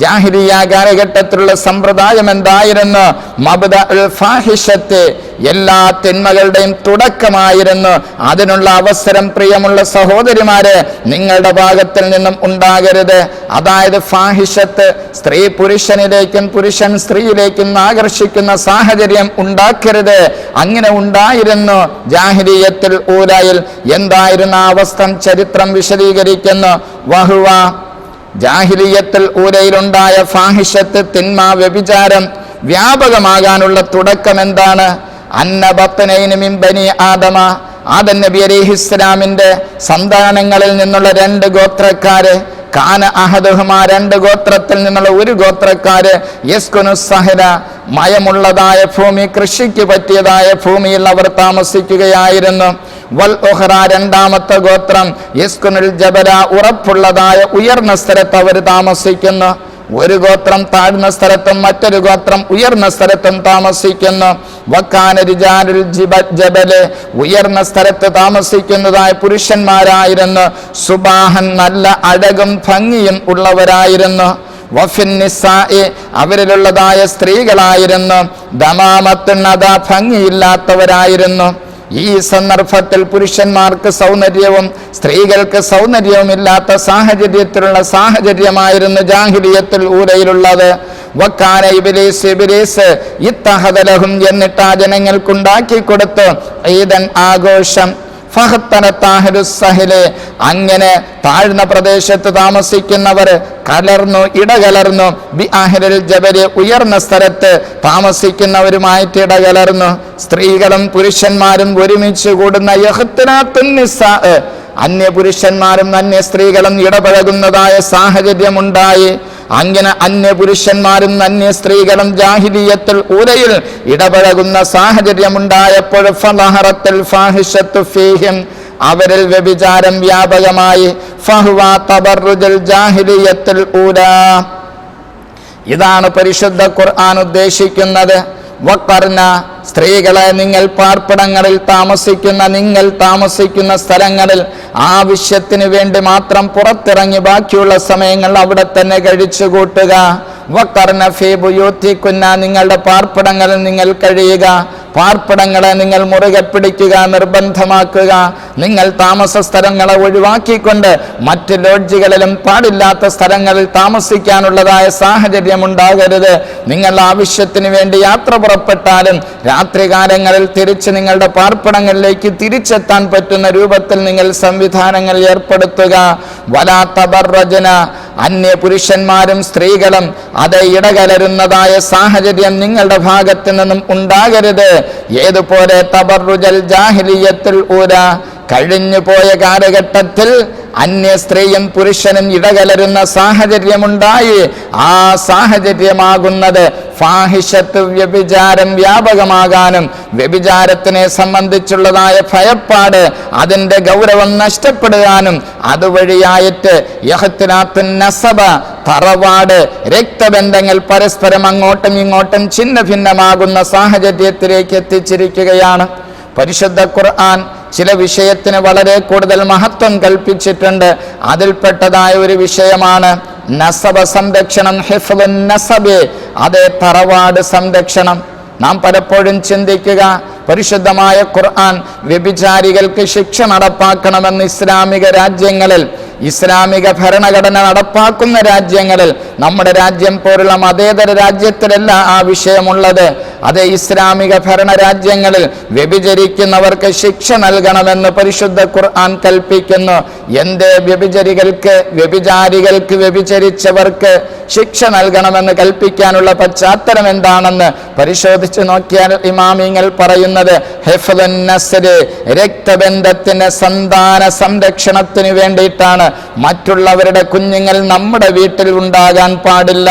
ജാഹിലിയ കാലഘട്ടത്തിലുള്ള സമ്പ്രദായം എന്തായിരുന്നു? മബ്ദഉൽ ഫാഹിഷത്ത്, എല്ലാ തിന്മകളുടെയും തുടക്കമായിരുന്നു. അതിനുള്ള അവസരം പ്രിയമുള്ള സഹോദരിമാരെ നിങ്ങളുടെ ഭാഗത്തിൽ നിന്നും ഉണ്ടാകരുത്. അതായത് ഫാഹിഷത്ത്, സ്ത്രീ പുരുഷനിലേക്കും പുരുഷൻ സ്ത്രീയിലേക്കും ആകർഷിക്കുന്ന സാഹചര്യം ഉണ്ടാക്കരുത്. അങ്ങനെ ഉണ്ടായിരുന്നു ജാഹിലിയ്യത്തുൽ ഊലയിൽ. എന്തായിരുന്നു ആ അവസ്ഥ? ചരിത്രം വിശദീകരിക്കുന്നു. വഹുവ, ജാഹിലിയ്യത്തുൽ ഊലയിലുണ്ടായ ഫാഹിഷത്ത്, തിന്മ, വ്യഭിചാരം വ്യാപകമാകാനുള്ള തുടക്കം എന്താണ്? അന്ന ബത്നൈനി മിൻ ബനി ആദമ, ആദം നബി അലൈഹിസ്സലാമിന്റെ സന്താനങ്ങളിൽ നിന്നുള്ള 2 ഗോത്രക്കാര്, കാന അഹദുഹുമ, 2 ഗോത്രത്തിൽ നിന്നുള്ള ഒരു ഗോത്രക്കാര്, യസ്കുനു സഹല, മയമുള്ളതായ ഭൂമി, കൃഷിക്ക് പറ്റിയതായ ഭൂമിയിൽ അവർ താമസിക്കുകയായിരുന്നു. വൽ ഉഖ്റ, രണ്ടാമത്തെ ഗോത്രം, യസ്കുനുൽ ജബല, ഉറപ്പുള്ളതായ ഉയർന്ന സ്ഥലത്ത് അവർ താമസിക്കുന്നു. ഒരു ഗോത്രം താഴ്ന്ന സ്ഥലത്തും മറ്റൊരു ഗോത്രം ഉയർന്ന സ്ഥലത്തും താമസിക്കുന്നു. വക്കാന റിജാലുൽ ജബല്, ഉയർന്ന സ്ഥലത്ത് താമസിക്കുന്നതായ പുരുഷന്മാരായിരുന്നു. സുബാഹൻ, നല്ല അഴകും ഭംഗിയും ഉള്ളവരായിരുന്നു. വഫിൻ നിസാഇ, അവരിലുള്ളതായ സ്ത്രീകളായിരുന്നു. ദമാമത്തുൻ, അതാ ഭംഗിയില്ലാത്തവരായിരുന്നു. ഈ സന്ദർഭത്തിൽ പുരുഷന്മാർക്ക് സൗന്ദര്യവും സ്ത്രീകൾക്ക് സൗന്ദര്യവും ഇല്ലാത്ത സാഹചര്യത്തിലുള്ള സാഹചര്യമായിരുന്നു ജാഹിലിയ്യത്തുൽ ഊലയിലുള്ളത്. വക്കാന ഇബ്ലീസ്, ഇബ്ലീസ് ഇത്തഹദ ലഹും, എന്നിട്ട് ആ ജനങ്ങൾക്കുണ്ടാക്കി കൊടുത്തു ഈദൻ, ആഘോഷം. അങ്ങനെ താഴ്ന്ന പ്രദേശത്ത് താമസിക്കുന്നവർ ഇടകലർന്നു ബി അഹ്ലിൽ ജബൽ, ഉയർന്ന സ്ഥലത്ത് താമസിക്കുന്നവരുമായിട്ട് ഇടകലർന്നു. സ്ത്രീകളും പുരുഷന്മാരും ഒരുമിച്ച് കൂടുന്ന യഖ്തിലാത്തുൻ നിസാ, അന്യ പുരുഷന്മാരും അന്യ സ്ത്രീകളും ഇടപഴകുന്നതായ സാഹചര്യമുണ്ടായി. അങ്ങനെ അന്യ പുരുഷന്മാരും അന്യ സ്ത്രീകളും ജാഹിലിയത്തുൽ ഊലയിൽ ഇടപഴകുന്ന സാഹചര്യമുണ്ടായപ്പോൾ ഫളഹറത്തുൽ ഫാഹിഷത്തു ഫീഹിം, അവരിൽ വ്യഭിചാരം വ്യാപകമായി. ഫഹുവ തബറുജുൽ ജാഹിലിയത്തുൽ ഊലാ, ഇതാണ് പരിശുദ്ധ ഖുർആൻ ഉദ്ദേശിക്കുന്നത്. വഖർന, സ്ത്രീകളെ നിങ്ങൾ പാർപ്പിടങ്ങളിൽ നിങ്ങൾ താമസിക്കുന്ന സ്ഥലങ്ങളിൽ ആവശ്യത്തിന് വേണ്ടി മാത്രം പുറത്തിറങ്ങി ബാക്കിയുള്ള സമയങ്ങൾ അവിടെ തന്നെ കഴിച്ചു കൂട്ടുക. വഖർന ഫീ ബുയൂത്തികുന്ന, നിങ്ങളുടെ പാർപ്പിടങ്ങളിൽ നിങ്ങൾ കഴിയുക. പാർപ്പിടങ്ങളെ നിങ്ങൾ മുറുകെ പിടിക്കുക, നിർബന്ധമാക്കുക. നിങ്ങൾ താമസ സ്ഥലങ്ങളെ ഒഴിവാക്കിക്കൊണ്ട് മറ്റ് ലോഡ്ജുകളിലും പാടില്ലാത്ത സ്ഥലങ്ങളിൽ താമസിക്കാനുള്ളതായ സാഹചര്യം ഉണ്ടാകരുത്. നിങ്ങൾ ആവശ്യത്തിന് വേണ്ടി യാത്ര പുറപ്പെട്ടാലും രാത്രികാലങ്ങളിൽ തിരിച്ച് നിങ്ങളുടെ പാർപ്പിടങ്ങളിലേക്ക് തിരിച്ചെത്താൻ പറ്റുന്ന രൂപത്തിൽ നിങ്ങൾ സംവിധാനങ്ങൾ ഏർപ്പെടുത്തുക. വലാ തബറജന, അന്യ പുരുഷന്മാരും സ്ത്രീകളും അത് ഇടകലരുന്നതായ സാഹചര്യം നിങ്ങളുടെ ഭാഗത്ത് നിന്നും ഉണ്ടാകരുത്. ഏതുപോലെ തബറുജൽ ജാഹിലിയത്തുൽ ഊലാ, കഴിഞ്ഞു പോയ കാലഘട്ടത്തിൽ അന്യ സ്ത്രീയും പുരുഷനും ഇടകലരുന്ന സാഹചര്യമുണ്ടായി. ആ സാഹചര്യമാകുന്നത് ഫാഹിഷത്ത്, വ്യഭിചാരം വ്യാപകമാകാനും വ്യഭിചാരത്തിനെ സംബന്ധിച്ചുള്ളതായ ഭയപ്പാട്, അതിൻ്റെ ഗൗരവം നഷ്ടപ്പെടുവാനും അതുവഴിയായിട്ട് യഖ്തിലാത്തുൻ നസബ, തറവാട്, രക്തബന്ധങ്ങൾ പരസ്പരം അങ്ങോട്ടും ഇങ്ങോട്ടും ഛിന്ന ഭിന്നമാകുന്ന സാഹചര്യത്തിലേക്ക് എത്തിച്ചിരിക്കുകയാണ്. പരിശുദ്ധ ഖുർആൻ ചില വിഷയത്തിന് വളരെ കൂടുതൽ മഹത്വം കൽപ്പിച്ചിട്ടുണ്ട്. അതിൽപ്പെട്ടതായ ഒരു വിഷയമാണ് നസബ സംരക്ഷണം, ഹിഫ്ളുൻ നസബ്, അതേ തറവാട് സംരക്ഷണം. നാം പലപ്പോഴും ചിന്തിക്കുക, പരിശുദ്ധമായ ഖുർആൻ വ്യഭിചാരികൾക്ക് ശിക്ഷ നടപ്പാക്കണമെന്ന് ഇസ്ലാമിക രാജ്യങ്ങളിൽ, ഇസ്ലാമിക ഭരണഘടന നടപ്പാക്കുന്ന രാജ്യങ്ങളിൽ, നമ്മുടെ രാജ്യം പോലുള്ള മതേതര രാജ്യത്തിലല്ല ആ വിഷയമുള്ളത്. അതേ ഇസ്ലാമിക ഭരണ രാജ്യങ്ങളിൽ വ്യഭിചരിക്കുന്നവർക്ക് ശിക്ഷ നൽകണമെന്ന് പരിശുദ്ധ ഖുർആൻ കൽപ്പിക്കുന്നു. എന്തേ വ്യഭിചാരികൾക്ക്, വ്യഭിചരിച്ചവർക്ക് ശിക്ഷ നൽകണമെന്ന് കൽപ്പിക്കാനുള്ള പശ്ചാത്തലം എന്താണെന്ന് പരിശോധിച്ച് നോക്കിയാൽ ഇമാമിങ്ങൾ പറയുന്നത് ഹിഫ്ളുൻ നസ്ല്, രക്തബന്ധത്തിന്റെ സന്താന സംരക്ഷണത്തിന് വേണ്ടിയിട്ടാണ്. മറ്റുള്ളവരുടെ കുഞ്ഞുങ്ങൾ നമ്മുടെ വീട്ടിൽ ഉണ്ടാകാൻ പാടില്ല,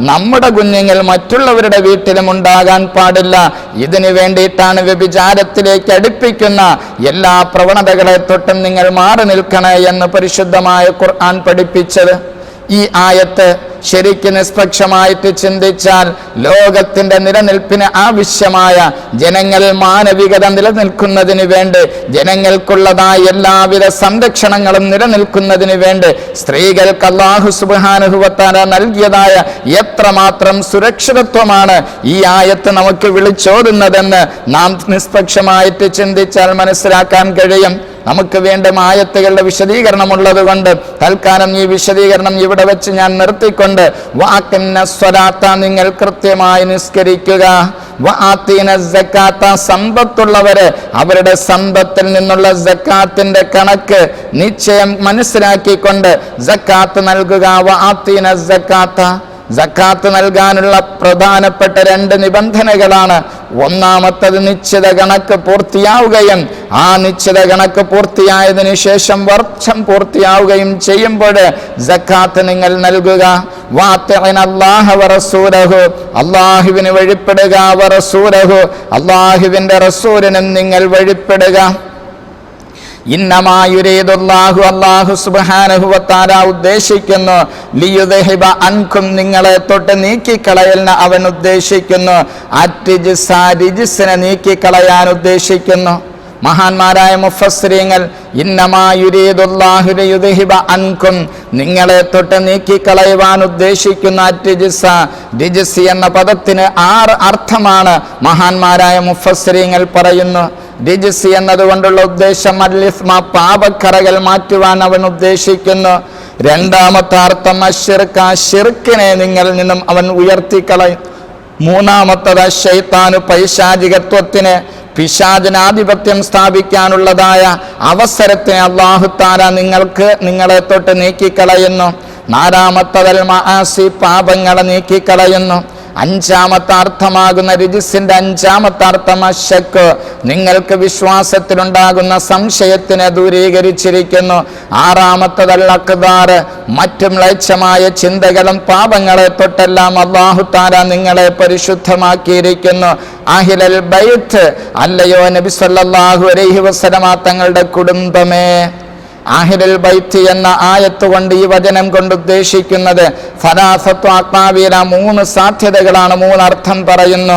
നമ്മുടെ കുഞ്ഞുങ്ങൾ മറ്റുള്ളവരുടെ വീട്ടിലും ഉണ്ടാകാൻ പാടില്ല. ഇതിനു വേണ്ടിയിട്ടാണ് വ്യഭിചാരത്തിലേക്ക് അടുപ്പിക്കുന്ന എല്ലാ പ്രവണതകളെ തൊട്ടും നിങ്ങൾ മാറി നിൽക്കണേ എന്ന് പരിശുദ്ധമായ ഖുർആൻ പഠിപ്പിച്ചത്. ഈ ആയത്ത് ശരിക്ക് നിഷ്പക്ഷമായിട്ട് ചിന്തിച്ചാൽ ലോകത്തിന്റെ നിലനിൽപ്പിന് ആവശ്യമായ, ജനങ്ങളിൽ മാനവികത നിലനിൽക്കുന്നതിന് വേണ്ടി, ജനങ്ങൾക്കുള്ളതായ എല്ലാവിധ സംരക്ഷണങ്ങളും നിലനിൽക്കുന്നതിന് വേണ്ടി സ്ത്രീകൾക്ക് അല്ലാഹു സുബ്ഹാനഹു വ തആല നൽകിയതായ എത്രമാത്രം സുരക്ഷിതത്വമാണ് ഈ ആയത്ത് നമുക്ക് വിളിച്ചോതുന്നതെന്ന് നാം നിഷ്പക്ഷമായിട്ട് ചിന്തിച്ചാൽ മനസ്സിലാക്കാൻ കഴിയും. നമുക്ക് വീണ്ടും ആയത്തുകളുടെ വിശദീകരണമുള്ളത് കൊണ്ട് തൽക്കാലം ഈ വിശദീകരണം ഇവിടെ വെച്ച് ഞാൻ നിർത്തിക്കൊണ്ട് വഅഖിംന സ്വലാത്ത, നിങ്ങൾ കൃത്യമായി നിസ്കരിക്കുക. വആതീന സക്കാത്ത, സമ്പത്തുള്ളവര് അവരുടെ സമ്പത്തിൽ നിന്നുള്ള സക്കാത്തിന്റെ കണക്ക് നിശ്ചയം മനസ്സിലാക്കിക്കൊണ്ട് സക്കാത്ത് നൽകുക. വആതീന സക്കാത്ത, സക്കാത്ത് നൽകാനുള്ള പ്രധാനപ്പെട്ട 2 നിബന്ധനകളാണ്. ഒന്നാമത്തത് നിശ്ചിത കണക്ക് പൂർത്തിയാവുകയും ആ നിശ്ചിത കണക്ക് പൂർത്തിയായതിനു ശേഷം വർഷം പൂർത്തിയാവുകയും ചെയ്യുമ്പോൾ സക്കാത്ത് നിങ്ങൾ നൽകുക. വഅതിഅനല്ലാഹ വറസൂലഹു, അല്ലാഹുവിന് വഴിപ്പെടുക. വറസൂലഹു, അല്ലാഹുവിന്റെ റസൂലിനും നിങ്ങൾ വഴിപ്പെടുക. ഇന്നമാ യുരീദുല്ലാഹു, അല്ലാഹു സുബ്ഹാനഹു വ തആല ഉദ്ദേശിക്കുന്നു, ലിയുദ്ഹിബ അൻകും, നിങ്ങളെ തൊട്ട് നീക്കിക്കളയലിന് അവൻ ഉദ്ദേശിക്കുന്നു. അർജിസ, റിജിസിനെ നീക്കിക്കളയാൻ ഉദ്ദേശിക്കുന്നു. മഹാന്മാരായ മുഫസ്സിരീങ്ങൾ ഇന്നമാ യുരീദുല്ലാഹു ലിയുദ്ഹിബ അൻകും, നിങ്ങളെ തൊട്ട് നീക്കിക്കളയുവാൻ ഉദ്ദേശിക്കുന്ന അർജിസ, റിജിസ് എന്ന പദത്തിന് 6 അർത്ഥമാണ് മഹാന്മാരായ മുഫസ്സിരീങ്ങൾ പറയുന്നു. റിജിസ് എന്നതുകൊണ്ടുള്ള ഉദ്ദേശം അൽഇസ്മ, പാപക്കറകൾ മാറ്റുവാൻ അവൻ ഉദ്ദേശിക്കുന്നു. രണ്ടാമത്തെ അർത്ഥം അശ്ശിർക, ശിർക്കിനെ നിങ്ങളിൽ നിന്നും അവൻ ഉയർത്തിക്കളയും. മൂന്നാമത്തത് ശൈത്താനു, പൈശാചികത്വത്തിന് പിശാചിനാധിപത്യം സ്ഥാപിക്കാനുള്ളതായ അവസരത്തെ അല്ലാഹു തആല നിങ്ങളെ തൊട്ട് നീക്കിക്കളയുന്നു. നാലാമത്തവൽ മആസി, പാപങ്ങളെ നീക്കിക്കളയുന്നു. അഞ്ചാമത്തെ അർത്ഥമാകുന്ന രിജിസിന്റെ അഞ്ചാമത്തെ അർത്ഥം അശക്ക്, നിങ്ങൾക്ക് വിശ്വാസത്തിലുണ്ടാകുന്ന സംശയത്തിനെ ദൂരീകരിച്ചിരിക്കുന്നു. ആറാമത്തതൽ അഖ്ദാർ, മറ്റു മ്ലേച്ഛമായ ചിന്തകളും പാപങ്ങളെ തൊട്ടെല്ലാം അല്ലാഹു തആല നിങ്ങളെ പരിശുദ്ധമാക്കിയിരിക്കുന്നു. അഹ്ലൽ ബൈത്ത്, അല്ലയോ നബി സല്ലല്ലാഹു അലൈഹി വസല്ലമ തങ്ങളുടെ കുടുംബമേ. അഹ്ലുൽ ബൈത്ത് എന്ന ആയത്ത് കൊണ്ട്, ഈ വചനം കൊണ്ട് ഉദ്ദേശിക്കുന്നത് ഫലാസത്തു അഖ്വാബില, മൂന്ന് സാധ്യതകളാണ്, മൂന്നർത്ഥം പറയുന്നു.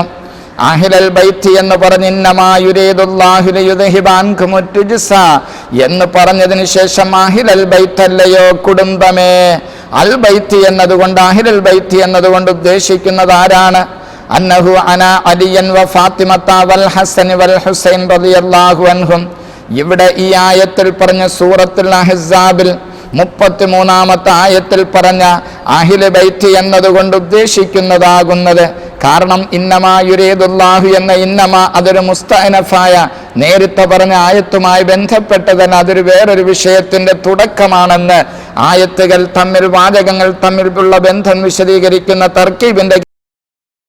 അഹ്ലുൽ ബൈത്ത് എന്ന് പറഞ്ഞ് ഇന്നമാ യുരീദുല്ലാഹു ലിയുദ്ഹിബ അൻകും റുജ്സ എന്ന് പറഞ്ഞതിന് ശേഷം അഹ്ലുൽ ബൈത്ത്, അല്ലയോ കുടുംബമേ. അൽ ബൈത്ത് എന്നതുകൊണ്ട്, അഹ്ലുൽ ബൈത്ത് എന്നതുകൊണ്ട് ഉദ്ദേശിക്കുന്നത് ആരാണ്? അന്നഹു അന അലിയൻ വ ഫാത്തിമത വൽ ഹസൻ വൽ ഹുസൈൻ റളിയല്ലാഹു അൻഹും. ഇവിടെ ഈ ആയത്തിൽ പറഞ്ഞ സൂറത്തുൽ അഹ്സാബിൽ 33-ാമത്തെ ആയത്തിൽ പറഞ്ഞ അഹ്ലു ബൈത്ത് എന്നതുകൊണ്ട് ഉദ്ദേശിക്കുന്നതാകുന്നത്. കാരണം ഇന്നമാ യുരീദുല്ലാഹു എന്ന ഇന്നമ അതൊരു മുസ്തഅനഫായ, നേരത്തെ പറഞ്ഞ ആയത്തുമായി ബന്ധപ്പെട്ടതല്ല, അതൊരു വേറൊരു വിഷയത്തിന്റെ തുടക്കമാണെന്ന് ആയത്തുകൾ തമ്മിൽ, വാചകങ്ങൾ തമ്മിലുള്ള ബന്ധം വിശദീകരിക്കുന്ന തർക്കീബിന്റെ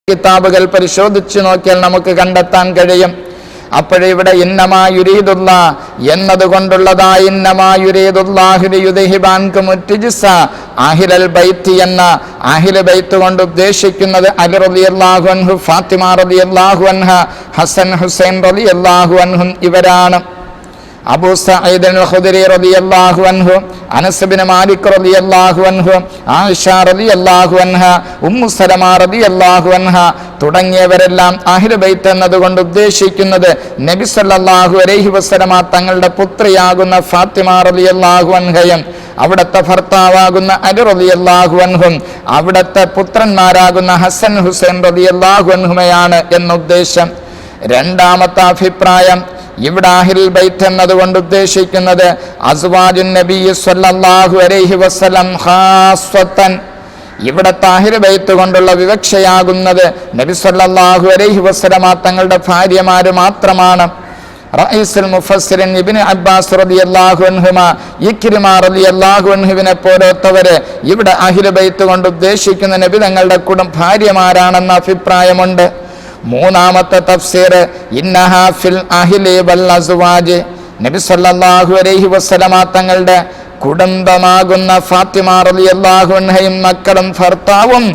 കിതാബുകൾ പരിശോധിച്ചു നോക്കിയാൽ നമുക്ക് കണ്ടെത്താൻ കഴിയും. അപ്പോഴിവിടെ ഇന്നമാ യുരീദുല്ല എന്നതുകൊണ്ടുള്ളതായ ഇന്നമാ യുരീദുല്ലാഹു ലിയുദ്ഹിബ അൻകും റുജ്സ, അഹ്ലുൽ ബൈത്ത് എന്ന അഹ്ലു ബൈത്ത് കൊണ്ട് ഉദ്ദേശിക്കുന്നത് അലി റളിയല്ലാഹു അൻഹു, ഫാത്തിമ റളിയല്ലാഹു അൻഹ, ഹസൻ ഹുസൈൻ റളിയല്ലാഹു അൻഹും ഇവരാണ്. അബൂ സഈദ് അൽ ഖുദരി റളിയല്ലാഹു അൻഹു, അനസ് ഇബ്നു മാലിക് റളിയല്ലാഹു അൻഹു, ആയിഷ റളിയല്ലാഹു അൻഹ, ഉമ്മു സലമ റളിയല്ലാഹു അൻഹ തുടങ്ങിയവരെല്ലാം അഹ്ലു ബൈത്ത് എന്നതുകൊണ്ട് ഉദ്ദേശിക്കുന്നത് നബി സല്ലല്ലാഹു അലൈഹി വസല്ലമ തങ്ങളുടെ പുത്രിയാകുന്ന ഫാത്തിമ റളിയല്ലാഹു അൻഹയും അവിടുത്തെ ഭർത്താവാകുന്ന അലി റളിയല്ലാഹു അൻഹും അവിടുത്തെ പുത്രന്മാരാകുന്ന ഹസൻ ഹുസൈൻ റളിയല്ലാഹു അൻഹുമയാണ് എന്നുദ്ദേശം. രണ്ടാമത്തെ അഭിപ്രായം, ഇവിടെ അഹ്ലുൽ ബൈത്ത് എന്നതുകൊണ്ട് ഉദ്ദേശിക്കുന്നത് അസ്വാജുൻ നബി സ്വല്ലല്ലാഹു അലൈഹി വസല്ലം ഖാസ്വത്തൻ. ഇവിടത്തെ അഹ്ലുൽ ബൈത്ത് കൊണ്ടുള്ള വിവക്ഷയാകുന്നത് നബി സ്വല്ലല്ലാഹു അലൈഹി വസല്ലമ തങ്ങളുടെ ഭാര്യമാര് മാത്രമാണ്. റഈസുൽ മുഫസ്സിരിൻ ഇബ്നു അബ്ബാസ് റളിയല്ലാഹു അൻഹുമ, ഇക്രിമ റളിയല്ലാഹു അൻഹുവിനെ പോലത്തവര് ഇവിടെ അഹ്ലുൽ ബൈത്ത് കൊണ്ട് ഉദ്ദേശിക്കുന്ന നബി തങ്ങളുടെ ഭാര്യമാരാണെന്ന അഭിപ്രായമുണ്ട്. മൂന്നാമത്തെ തഫ്സീർ ഇന്നഹാ ഫിൽ അഹ്ലി വൽ അസ്വാജ്, നബി സല്ലല്ലാഹു അലൈഹി വസല്ലമ തങ്ങളുടെ കുടുംബമാകുന്ന ഫാത്തിമ റളിയല്ലാഹു അൻഹയും മക്കളും ഭർത്താവും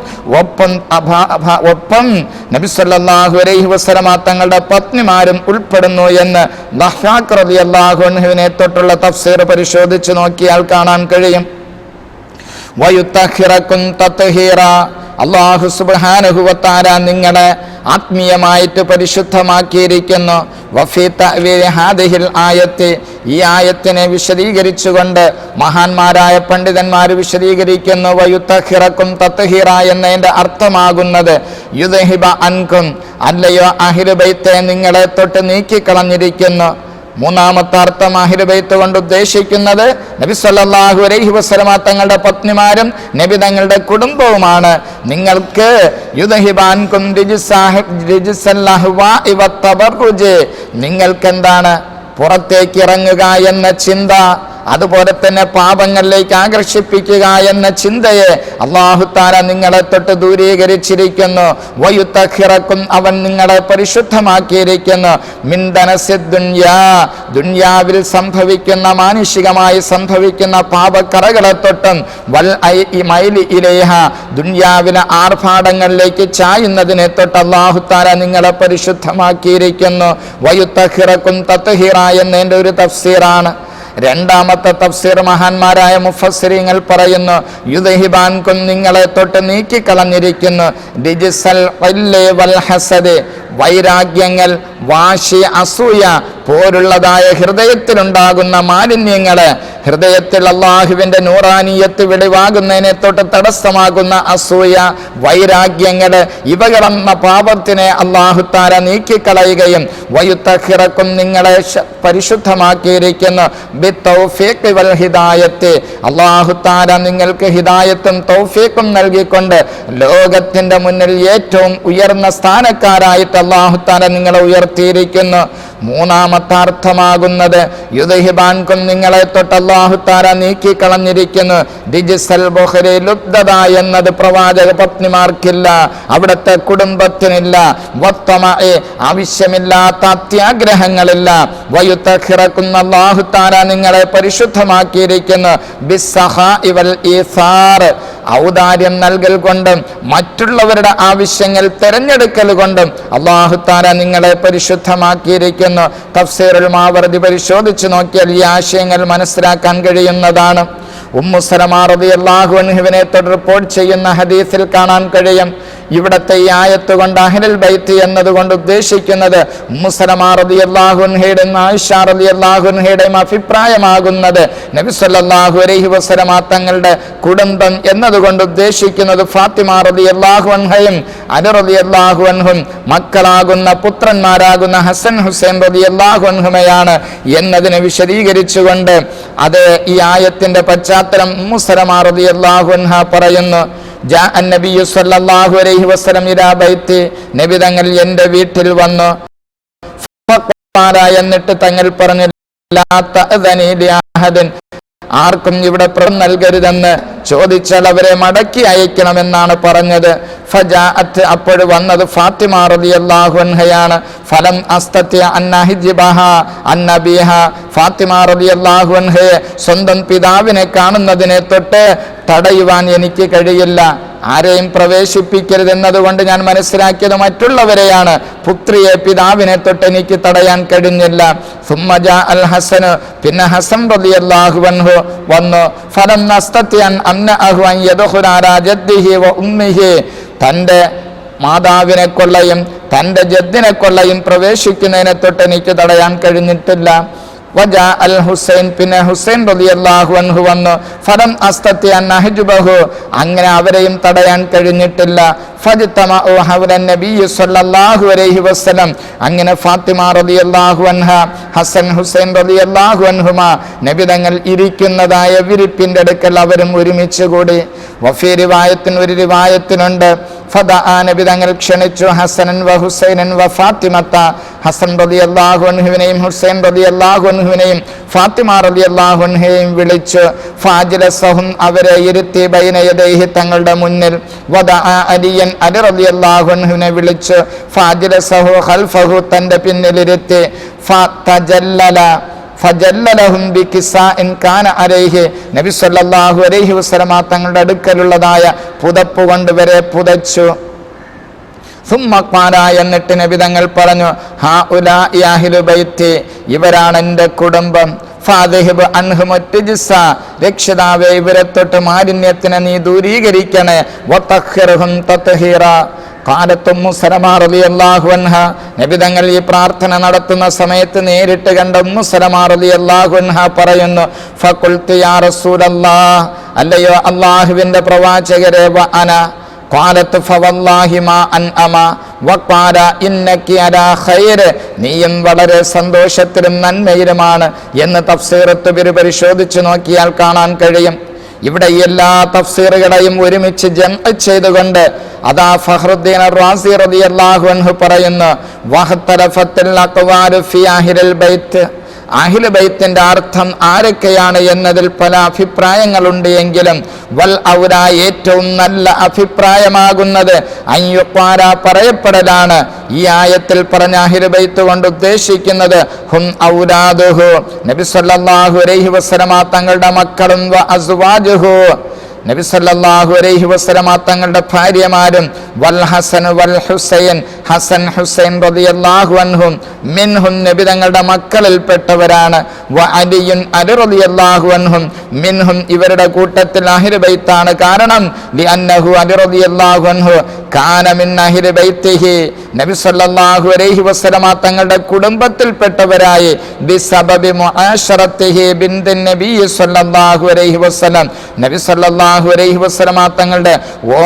ഒപ്പം നബി സല്ലല്ലാഹു അലൈഹി വസല്ലമ തങ്ങളുടെ പത്നിമാരും ഉൾപ്പെടുന്നു എന്ന് ദഹ്ഹാഖ് റളിയല്ലാഹു അൻഹുവിനെ തൊട്ടുള്ള തഫ്സീർ പരിശോധിച്ച് നോക്കിയാൽ കാണാൻ കഴിയും. വയുതഖിറകുൻ തത്ഹീറ, അല്ലാഹു സുബ്ഹാനഹു വ തആല നിങ്ങളെ ആത്മീയമായിട്ട് പരിശുദ്ധമാക്കിയിരിക്കുന്നു. വഫീ തഅ്വീൽ ഹാദിഹിൽ ആയത്ത്, ഈ ആയത്തിനെ വിശദീകരിച്ചുകൊണ്ട് മഹാന്മാരായ പണ്ഡിതന്മാർ വിശദീകരിക്കുന്നു. വയുതഖിറകും തത്ഹീറ എന്നതിന്റെ അർത്ഥമാകുന്നത് യുദ്ഹിബ അൻകും, അല്ലയോ അഹ്ലു ബൈത്തെ നിങ്ങളെ തൊട്ട് നീക്കിക്കളഞ്ഞിരിക്കുന്നു. മൂന്നാമത്തെ അർത്ഥം അഹ്ലു ബൈത്ത് കൊണ്ട് ഉദ്ദേശിക്കുന്നത് നബി സല്ലല്ലാഹു അലൈഹി വസല്ലമ തങ്ങളുടെ പത്നിമാരും നബി തങ്ങളുടെ കുടുംബവുമാണ്. നിങ്ങൾക്ക് യുദ്ഹിബാൻകും റിജ്സൽ അഹ്വാഇ വത്തബറുജ്, നിങ്ങൾക്ക് എന്താണ് പുറത്തേക്ക് ഇറങ്ങുക എന്ന ചിന്ത, അതുപോലെ തന്നെ പാപങ്ങളിലേക്ക് ആകർഷിപ്പിക്കുക എന്ന ചിന്തയെ അല്ലാഹു തആല നിങ്ങളെ തൊട്ട് ദൂരീകരിച്ചിരിക്കുന്നു. വയുതഖിറകും, അവൻ നിങ്ങളെ പരിശുദ്ധമാക്കിയിരിക്കുന്നു. മിൻ ദനസിദ് ദുനിയാ, ദുനിയാവിൽ സംഭവിക്കുന്ന മാനുഷികമായി സംഭവിക്കുന്ന പാപക്കറകളെ തൊട്ടും വൽ മൈലി ഇലൈഹ, ദുനിയാവിലെ ആർഭാടങ്ങളിലേക്ക് ചായുന്നതിനെ തൊട്ട് അല്ലാഹു തആല നിങ്ങളെ പരിശുദ്ധമാക്കിയിരിക്കുന്നു. വയുതഖിറകും തത്ഹീറ എന്നതിൻ്റെ ഒരു തഫ്സീറാണ്. രണ്ടാമത്തെ തഫ്സീർ മഹാന്മാരായ മുഫസ്സിരീങ്ങൾ പറയുന്നു, യുദ്ഹിബാൻകും നിങ്ങളെ തൊട്ട് നീക്കിക്കളഞ്ഞിരിക്കുന്നു. റിജ്സൽ ഖില്ലി വൽ ഹസദ്, വൈരാഗ്യങ്ങൾ, വാശി, അസൂയ പോലുള്ളതായ ഹൃദയത്തിലുണ്ടാകുന്ന മാലിന്യങ്ങള്, ഹൃദയത്തിൽ അള്ളാഹുവിന്റെ നൂറാനിയത്ത് വെളിവാകുന്നതിനെ തൊട്ട് തടസ്സമാകുന്ന അസൂയ, വൈരാഗ്യങ്ങള്, ഇവകളെന്ന പാപത്തിനെ അല്ലാഹു തആല നീക്കിക്കളയുകയും വയുതഖിറകും നിങ്ങളെ പരിശുദ്ധമാക്കിയിരിക്കുന്നു. ബിത്തൗഫീഖ് വൽ ഹിദായത്ത്, അല്ലാഹു തആല നിങ്ങൾക്ക് ഹിദായത്തും തൗഫീഖും നൽകിക്കൊണ്ട് ലോകത്തിന്റെ മുന്നിൽ ഏറ്റവും ഉയർന്ന സ്ഥാനക്കാരായിട്ട് അല്ലാഹു തആല നിങ്ങളെ ഉയർത്തിയിരിക്കുന്നു. മൂന്നാമത്തെ അർത്ഥമാകുന്നത് യുദ്ഹിബാൻകും നിങ്ങളെ തൊട്ട് അല്ലാഹു തആല നീക്കിക്കളഞ്ഞിരിക്കുന്നു. ദിജ്സൽ ബുഖരി ലുബ്ദത എന്നത് പ്രവാചക പത്നിമാർക്കില്ല, അവിടുത്തെ കുടുംബത്തിനില്ല. വത്തമഇ ആവശ്യമില്ലാത്ത അത്യാഗ്രഹങ്ങളില്ല. വയുതഖിറക്കും അല്ലാഹു തആല നിങ്ങളെ പരിശുദ്ധമാക്കിയിരിക്കുന്നു. ബിസ്സഖാഇ വൽ ഈസാർ ഔദാര്യം നൽകൽ കൊണ്ടും മറ്റുള്ളവരുടെ ആവശ്യങ്ങൾ തിരഞ്ഞെടുക്കൽ കൊണ്ടും അല്ലാഹു തആല നിങ്ങളെ പരിശുദ്ധമാക്കിയിരിക്കുന്നു. തഫ്സീറുൽ മാവർദി പരിശോധിച്ചു നോക്കിയാൽ ഈ ആശയങ്ങൾ മനസ്സിലാക്കാൻ കഴിയുന്നതാണ്. ഉമ്മു സലമ റളിയല്ലാഹു അൻഹുവിനെ തൊട്ട് റിപ്പോർട്ട് ചെയ്യുന്ന ഹദീസിൽ കാണാൻ കഴിയും, ഇവിടത്തെ ഈ ആയത്ത് കൊണ്ട് അഹ്ലുൽ ബൈത്ത് എന്നതുകൊണ്ട് ഉദ്ദേശിക്കുന്നത് ഉമ്മു സലമ റളിയല്ലാഹു അൻഹയുടെയും ആയിഷ റളിയല്ലാഹു അൻഹയുടെയും അഭിപ്രായമാകുന്നത് നബി സല്ലല്ലാഹു അലൈഹി വസല്ലമ തങ്ങളുടെ കുടുംബം എന്നതുകൊണ്ട് ഉദ്ദേശിക്കുന്നത് ഫാത്തിമ റളിയല്ലാഹു അൻഹയും അലി റളിയല്ലാഹു അൻഹും മക്കളാകുന്ന പുത്രന്മാരാകുന്ന ഹസൻ ഹുസൈൻ റളിയല്ലാഹു അൻഹുമയാണ് എന്നതിനെ വിശദീകരിച്ചുകൊണ്ട് അത് ഈ ആയത്തിന്റെ പശ്ചാത്തലം ഉമ്മു സലമ റളിയല്ലാഹു അൻഹ പറയുന്നു. നബിയു സല്ലല്ലാഹു അലൈഹി വസല്ലം ഇലാ ബൈത്തി, നബി തങ്ങൾ എൻ്റെ വീട്ടിൽ വന്നു. എന്നിട്ട് തങ്ങൾ പറഞ്ഞു, ലാ തഅ്ദനി ലിഅഹദിൻ, ആർക്കും ഇവിടെ പ്രം നൽകരുതെന്ന് ചോദിച്ചാൽ അവരെ മടക്കി അയക്കണമെന്നാണ് പറഞ്ഞത്. ഫജാഅത്ത്, അപ്പോൾ വന്നത് ഫാത്തിമ റളിയല്ലാഹു അൻഹയാണ്. ഫലം അസ്തത്യ അന്നഹിജിബഹ അന്നബിഹ, ഫാത്തിമ റളിയല്ലാഹു അൻഹയെ സ്വന്തം പിതാവിനെ കാണുന്നതിനെ തൊട്ട് തടയുവാൻ എനിക്ക് കഴിയില്ല. ആരെയും പ്രവേശിപ്പിക്കരുത് എന്നതുകൊണ്ട് ഞാൻ മനസ്സിലാക്കിയത് മറ്റുള്ളവരെയാണ്, പുത്രിയെ പിതാവിനെ തൊട്ട് എനിക്ക് തടയാൻ കഴിഞ്ഞില്ല. സുമ്മ ജാഅൽ ഹസൻ, പിന്നെ ഹസൻ റളിയല്ലാഹു അൻഹു വന്നു. ഫലം നസ്തത്യ അംനഅഹു അൻ യദ്ഖുല അലാ ജദ്ദിഹി വ ഉമ്മിഹി, തൻ്റെ മാതാവിനെ കൊള്ളയും തൻ്റെ ജദ്ദിനെ കൊള്ളയും പ്രവേശിക്കുന്നതിനെ തൊട്ട് എനിക്ക് തടയാൻ കഴിഞ്ഞിട്ടില്ല. വജാ അൽ ഹുസൈൻ, പിന്നെ ഹുസൈൻ റളിയല്ലാഹു അൻഹു വന്നു. ഫലം അസ്തത്യ അൻ അഹ്ജുബഹു, അങ്ങനെ അവരെയും തടയാൻ കഴിഞ്ഞിട്ടില്ല. ഫജ്തമഉ ഹൗല നബി സല്ലല്ലാഹു അലൈഹി വസല്ലം, അങ്ങനെ ഫാത്തിമ റളിയല്ലാഹു അൻഹ ഹസൻ ഹുസൈൻ റളിയല്ലാഹു അൻഹുമ നബി തങ്ങൾ ഇരിക്കുന്നതായ വിരിപ്പിന്റെ അടുക്കൽ അവരും ഒരുമിച്ച് കൂടി. വഫീ റിവായത്തിൻ, ഒരു റിവായത്തിനുണ്ട്, ഫദഅ, നബി തങ്ങൾ ക്ഷണിച്ചു ഹസനൻ വ ഹുസൈനൻ വ ഫാത്തിമത, ഹസൻ റളിയല്ലാഹു അൻഹുവിനെയും ഹുസൈൻ റളിയല്ലാഹു അൻഹുവിനെയും ഫാത്തിമ റളിയല്ലാഹു അൻഹയെയും വിളിച്ചു. ഫാജിലസഹും, അവരെ ഇരുത്തി, ബൈന യദൈഹി, തങ്ങളുടെ മുന്നിൽ. വദഅ അലിയൻ, അലി റളിയല്ലാഹു അൻഹുവിനെ വിളിച്ചു. ഫാജിലസഹു ഖൽഫഹു, തൻ്റെ പിന്നിലിരുത്തി. ഫജല്ലലഹും ബികിസാഇൻ കാന അലൈഹി, നബി സല്ലല്ലാഹു അലൈഹി വസല്ലമ തങ്ങളുടെ അടുക്കലുള്ളതായ പുതപ്പ് കൊണ്ട് വരെ പുതച്ചു. സുമ്മ ഖാല, എന്നിട്ട് നബി തങ്ങൾ പറഞ്ഞു, ഹഉലാഇ അഹ്ലു ബൈത്തി, ഇവരാണ് എൻ്റെ കുടുംബം. ഫാദിഹിബ് അൻഹും അത്ജിസ, രക്ഷിതാവേ ഇവരെ തൊട്ട് മാലിന്യത്തിനെ നീ ദൂരീകരിക്കണേ. വതഖിർഹും തത്ഹീറ. ഖാലത്ത് ഉമ്മു സലമ റളിയല്ലാഹു അൻഹ, നബി തങ്ങൾ ഈ പ്രാർത്ഥന നടത്തുന്ന സമയത്ത് നേരിട്ട് കണ്ട ഉമ്മു സലമ റളിയല്ലാഹു അൻഹ പറയുന്നു, ഫഖുൽതു യാ റസൂലല്ലാഹ്, അല്ലയോ അല്ലാഹുവിൻ്റെ പ്രവാചകരെ, വ അന, ഖാലത്ത് ഫവല്ലാഹി മാ അൻഅമ വഖാല ഇന്നകി അലാ ഖൈർ, നീയും വളരെ സന്തോഷത്തിലും നന്മയിലുമാണ് എന്ന് തഫ്സീറത്ത് പരിശോധിച്ചു നോക്കിയാൽ കാണാൻ കഴിയും. ഇവിടെ എല്ലാ തഫ്സീറുകളെയും ഒരുമിച്ച് ജംഅ് ചെയ്തുകൊണ്ട് അതാ ഫഖ്റുദ്ദീൻ റാസി റളിയല്ലാഹു അൻഹു പറയുന്നു, വഖ്തലഫത്തുൽ അഖ്വാലു ഫി അഹ്ലിൽ ബൈത്ത്, അഹ്ലു ബൈത്തിന്റെ അർത്ഥം ആരൊക്കെയാണ് എന്നതിൽ പല അഭിപ്രായങ്ങളുണ്ട് എങ്കിലും വൽ ഔല, ഏറ്റവും നല്ല അഭിപ്രായമാകുന്നത് അയ്യുഖാല, പറയപ്പെടലാണ്. ഈ ആയത്തിൽ പറഞ്ഞ അഹ്ലു ബൈത്ത് കൊണ്ട് ഉദ്ദേശിക്കുന്നത് ഹും ഔലാദുഹു, നബി സല്ലല്ലാഹു അലൈഹി വസല്ലമ തങ്ങളുടെ മക്കളും, വ അസ്വാജുഹു, നബി സല്ലല്ലാഹു അലൈഹി വസല്ലമ തങ്ങളുടെ ഭാര്യമാരും, വൽ ഹസൻ വൽ ഹുസൈൻ, ഹസൻ ഹുസൈൻ റളിയല്ലാഹു അൻഹും മിൻഹും, നബി തങ്ങളുടെ മക്കളിൽപ്പെട്ടവരാണ്. വ അലിയുൻ, അലി റളിയല്ലാഹു അൻഹും മിൻഹും, ഇവരുടെ കൂട്ടത്തിൽ അഹ്ലു ബൈത്താണ്. കാരണം ലിഅന്നഹു അലി റളിയല്ലാഹു അൻഹു കാന മിൻ അഹ്ലി ബൈത്തിഹി, നബി സല്ലല്ലാഹു അലൈഹി വസല്ലമ തങ്ങളുടെ കുടുംബത്തിൽപ്പെട്ടവരായി ബിസബബി മുആശറത്തിഹി ബിൻതിൻ നബി സല്ലല്ലാഹു അലൈഹി വസല്ലം, നബി സല്ലല്ലാഹു അലൈഹി വസല്ലമ തങ്ങളുടെ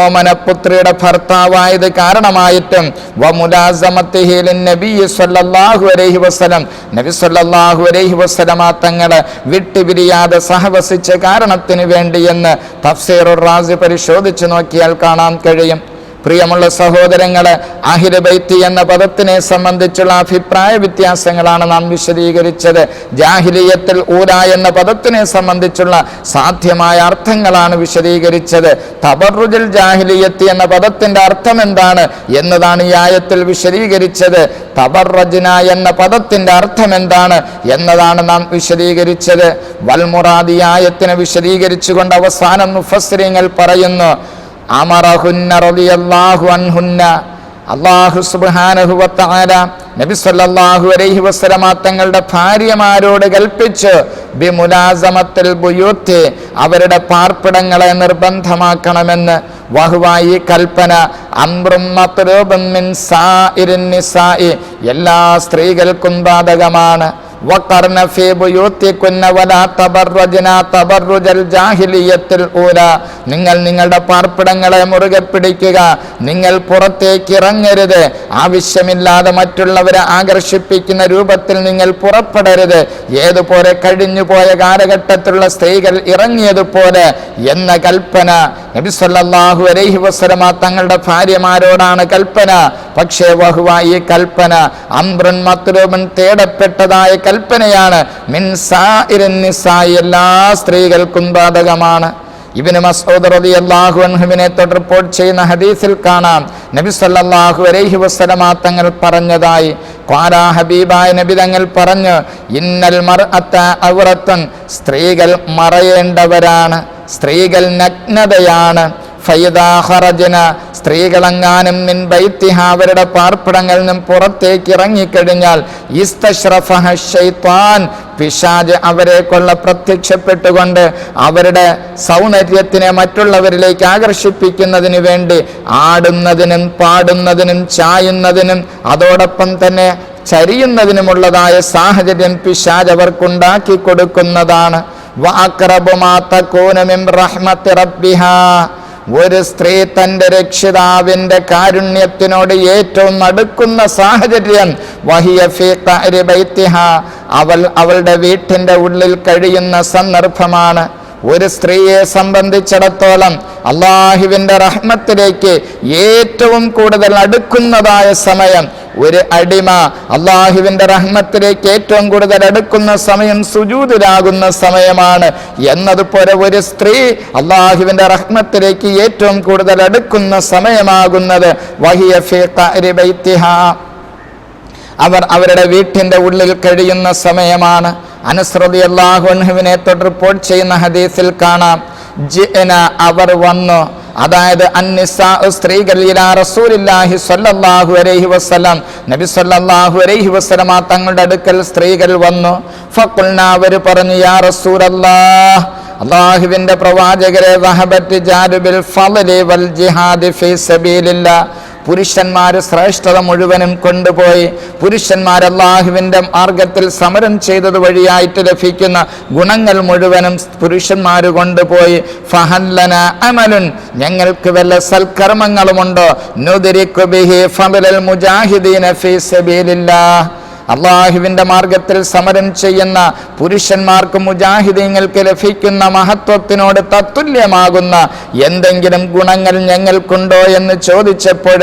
ഓമനപുത്രിയുടെ ഭർത്താവായത് കാരണമായിട്ടും, വ മുലാസമത്തിഹി ലിന്നബി സല്ലല്ലാഹു അലൈഹി വസല്ലം, നബി സല്ലല്ലാഹു അലൈഹി വസല്ലമ തങ്ങളെ വിട്ടുപിരിയാതെ സഹവസിച്ച കാരണത്തിന് വേണ്ടി എന്ന് തഫ്സീറുർ റാസി പരിശോധിച്ചു നോക്കിയാൽ കാണാൻ കഴിയും. പ്രിയമുള്ള സഹോദരങ്ങളെ, അഹ്ലു ബൈത്ത് എന്ന പദത്തിനെ സംബന്ധിച്ചുള്ള അഭിപ്രായ വ്യത്യാസങ്ങളാണ് നാം വിശദീകരിച്ചത്. ജാഹിലിയത്തുൽ ഊല എന്ന പദത്തിനെ സംബന്ധിച്ചുള്ള സാധ്യമായ അർത്ഥങ്ങളാണ് വിശദീകരിച്ചത്. തബറുജുൽ ജാഹിലിയത്ത് എന്ന പദത്തിന്റെ അർത്ഥം എന്താണ് എന്നതാണ് ഈ ആയത്തിൽ വിശദീകരിച്ചത്. തബറജ്ന എന്ന പദത്തിന്റെ അർത്ഥം എന്താണ് എന്നതാണ് നാം വിശദീകരിച്ചത്. വൽമുറാദി ആയത്തിനെ വിശദീകരിച്ചുകൊണ്ട് അവസാനം മുഫസ്സിരീങ്ങൾ പറയുന്നു, അമറഹുന്ന റളിയല്ലാഹു അൻഹുന്ന, അല്ലാഹു സുബ്ഹാനഹു വ തആല നബി സല്ലല്ലാഹു അലൈഹി വസല്ലമ തങ്ങളുടെ ഭാര്യമാരോട് കൽപ്പിച്ചു, ബിമുലാസമത്തുൽ ബുയൂത്ത്, അവരുടെ പാർപ്പിടങ്ങളെ നിർബന്ധമാക്കണമെന്ന്. വഹുവായി കൽപ്പന അംറും മത്ലൂബും മിൻ സാഇരിൻ നിസാഇ, എല്ലാ സ്ത്രീകൾക്കും ബാധകമാണ്. വഖർന ഫീ ബുയൂത്തികുന്ന വലാ തബറജ്ന തബറുജൽ ജാഹിലിയത്തുൽ ഊല, നിങ്ങൾ നിങ്ങളുടെ പാർപ്പിടങ്ങളെ മുറുകെ പിടിക്കുക, നിങ്ങൾ പുറത്തേക്ക് ഇറങ്ങരുത്, ആവശ്യമില്ലാതെ മറ്റുള്ളവരെ ആകർഷിപ്പിക്കുന്ന രൂപത്തിൽ നിങ്ങൾ പുറപ്പെടരുത്, ഏതുപോലെ കഴിഞ്ഞുപോയ കാലഘട്ടത്തിലുള്ള സ്ത്രീകൾ ഇറങ്ങിയതുപോലെ എന്ന കൽപ്പന നബി സല്ലല്ലാഹു അലൈഹി വസല്ലമ തങ്ങളുടെ ഭാര്യമാരോടാണ് കൽപ്പന. പക്ഷേ വഹുവ, ഈ കൽപ്പന അംറുൻ മത്ലൂബുൻ, തേടപ്പെട്ടതായ കൽപ്പനയാണ്. മിൻ സാഇരിൻ നിസാഇ, എല്ലാ സ്ത്രീകൾക്കും ബാധകമാണ്. ഇബ്നു മസ്ഊദ് റളിയല്ലാഹു അൻഹുവിനെ തൊട്ട് റിപ്പോർട്ട് ചെയ്യുന്ന ഹദീസിൽ കാണാം, നബി സല്ലല്ലാഹു അലൈഹി വസല്ലമ തങ്ങൾ പറഞ്ഞതായി, ഖാല, ഹബീബായ നബി തങ്ങൾ പറഞ്ഞു, ഇന്നൽ മർഅത ഔറത്തുൻ, സ്ത്രീകൾ മറയേണ്ടവരാണ്, സ്ത്രീകൾ നഗ്നതയാണ്. ഫൈദാ ഖറജ്ന, സ്ത്രീകളെങ്ങാനും മിൻ ബൈത്തിഹ, അവരുടെ പാർപ്പിടങ്ങളിൽ നിന്നും പുറത്തേക്ക് ഇറങ്ങിക്കഴിഞ്ഞാൽ, ഇസ്തശ്റഫഹ ശൈത്താൻ, പിശാച് അവരെ കൊള്ള പ്രത്യക്ഷപ്പെട്ടുകൊണ്ട് അവരുടെ സൗന്ദര്യത്തിനെ മറ്റുള്ളവരിലേക്ക് ആകർഷിപ്പിക്കുന്നതിന് വേണ്ടി ആടുന്നതിനും പാടുന്നതിനും ചായുന്നതിനും അതോടൊപ്പം തന്നെ ചരിയുന്നതിനുമുള്ളതായ സാഹചര്യം പിശാച് അവർക്കുണ്ടാക്കി കൊടുക്കുന്നതാണ്. വഅഖറബു മാ തകൂന മിൻ റഹ്മത്തി റബ്ബിഹാ, ഒരു സ്ത്രീ തൻ്റെ രക്ഷിതാവിൻ്റെ കാരുണ്യത്തിനോട് ഏറ്റവും അടുക്കുന്ന സാഹചര്യം, വഹിയ ഫീ ഖഅരി ബൈത്തിഹാ, അവളുടെ വീട്ടിൻ്റെ ഉള്ളിൽ കഴിയുന്ന സന്ദർഭമാണ്. ഒരു സ്ത്രീയെ സംബന്ധിച്ചിടത്തോളം അള്ളാഹുവിൻ്റെ റഹ്മത്തിലേക്ക് ഏറ്റവും കൂടുതൽ അടുക്കുന്നതായ സമയം, ഒരു അടിമ അള്ളാഹുവിൻ്റെ റഹ്മത്തിലേക്ക് ഏറ്റവും കൂടുതൽ അടുക്കുന്ന സമയം സുജൂദിലാകുന്ന സമയമാണ്. എന്നതുപോലെ ഒരു സ്ത്രീ അള്ളാഹുവിൻ്റെ റഹ്മത്തിലേക്ക് ഏറ്റവും കൂടുതൽ അടുക്കുന്ന സമയമാകുന്നത് വഹിയ ഫീ ഖഅരി ബൈത്തിഹാ, അവരുടെ വീട്ടിൻ്റെ ഉള്ളിൽ കഴിയുന്ന സമയമാണ്. അനസ് റളിയല്ലാഹു അൻഹുവിനെ തൊട്ട് റിപ്പോർട്ട് ചെയ്യുന്ന ഹദീസിൽ കാണാം, ജിഅന, അവർ വന്നു, അതായത് അന്നിസാ, സ്ത്രീകൾ, ഇലാ റസൂലില്ലാഹി സ്വല്ലല്ലാഹു അലൈഹി വസല്ലം, നബി സ്വല്ലല്ലാഹു അലൈഹി വസല്ലമ തങ്ങളുടെ അടുക്കൽ സ്ത്രീകൾ വന്നു. ഫഖുൽന, അവർ പറഞ്ഞു, യാ റസൂലല്ലാഹ്, അല്ലാഹുവിൻ്റെ പ്രവാചകരെ, ദഹബത്ത് ജാലുബിൽ ഫളലി വൽ ജിഹാദി ഫീ സബീലില്ലാഹ്, പുരുഷന്മാർ ശ്രേഷ്ഠത മുഴുവനും കൊണ്ടുപോയി, പുരുഷന്മാർ അല്ലാഹുവിൻ്റെ മാർഗത്തിൽ സമരം ചെയ്തത് വഴിയായിട്ട് ലഭിക്കുന്ന ഗുണങ്ങൾ മുഴുവനും പുരുഷന്മാർ കൊണ്ടുപോയി. ഫഹല്ലന അമലുൻ, ഞങ്ങൾക്ക് വല്ല സൽക്കർമ്മങ്ങളുമുണ്ടോ? നുദ്രികു ബിഹി ഫളൽ മുജാഹിദീന ഫീ സബീലില്ലാഹ്, അള്ളാഹുവിൻ്റെ മാർഗത്തിൽ സമരം ചെയ്യുന്ന പുരുഷന്മാർക്ക്, മുജാഹിദീങ്ങൾക്ക് ലഭിക്കുന്ന മഹത്വത്തിനോട് തത്തുല്യമാകുന്ന എന്തെങ്കിലും ഗുണങ്ങൾ ഞങ്ങൾക്കുണ്ടോ എന്ന് ചോദിച്ചപ്പോൾ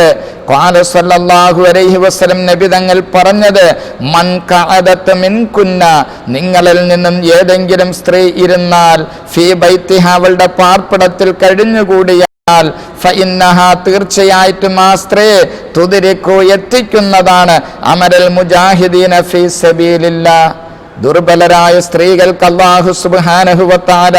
ഖാല സല്ലല്ലാഹു അലൈഹി വസല്ലം, നബി തങ്ങൾ പറഞ്ഞത്, മൻ ഖഅദത മിൻകുന്ന, നിങ്ങളിൽ നിന്നും ഏതെങ്കിലും സ്ത്രീ ഇരുന്നാൽ, ഫീ ബൈത്തിഹ, അവളുടെ പാർപ്പിടത്തിൽ കഴിഞ്ഞുകൂടിയ, ഫഇന്നഹാ, തീർച്ചയായിട്ടും ആ സ്ത്രീ, തുദ്രികു, എത്തിക്കുന്നതാണ്, അമരൽ മുജാഹിദീന ഫീ സബീലില്ലാഹ്, ദുർബലരായ സ്ത്രീകൾക്ക് അല്ലാഹു സുബ്ഹാനഹു വ തആല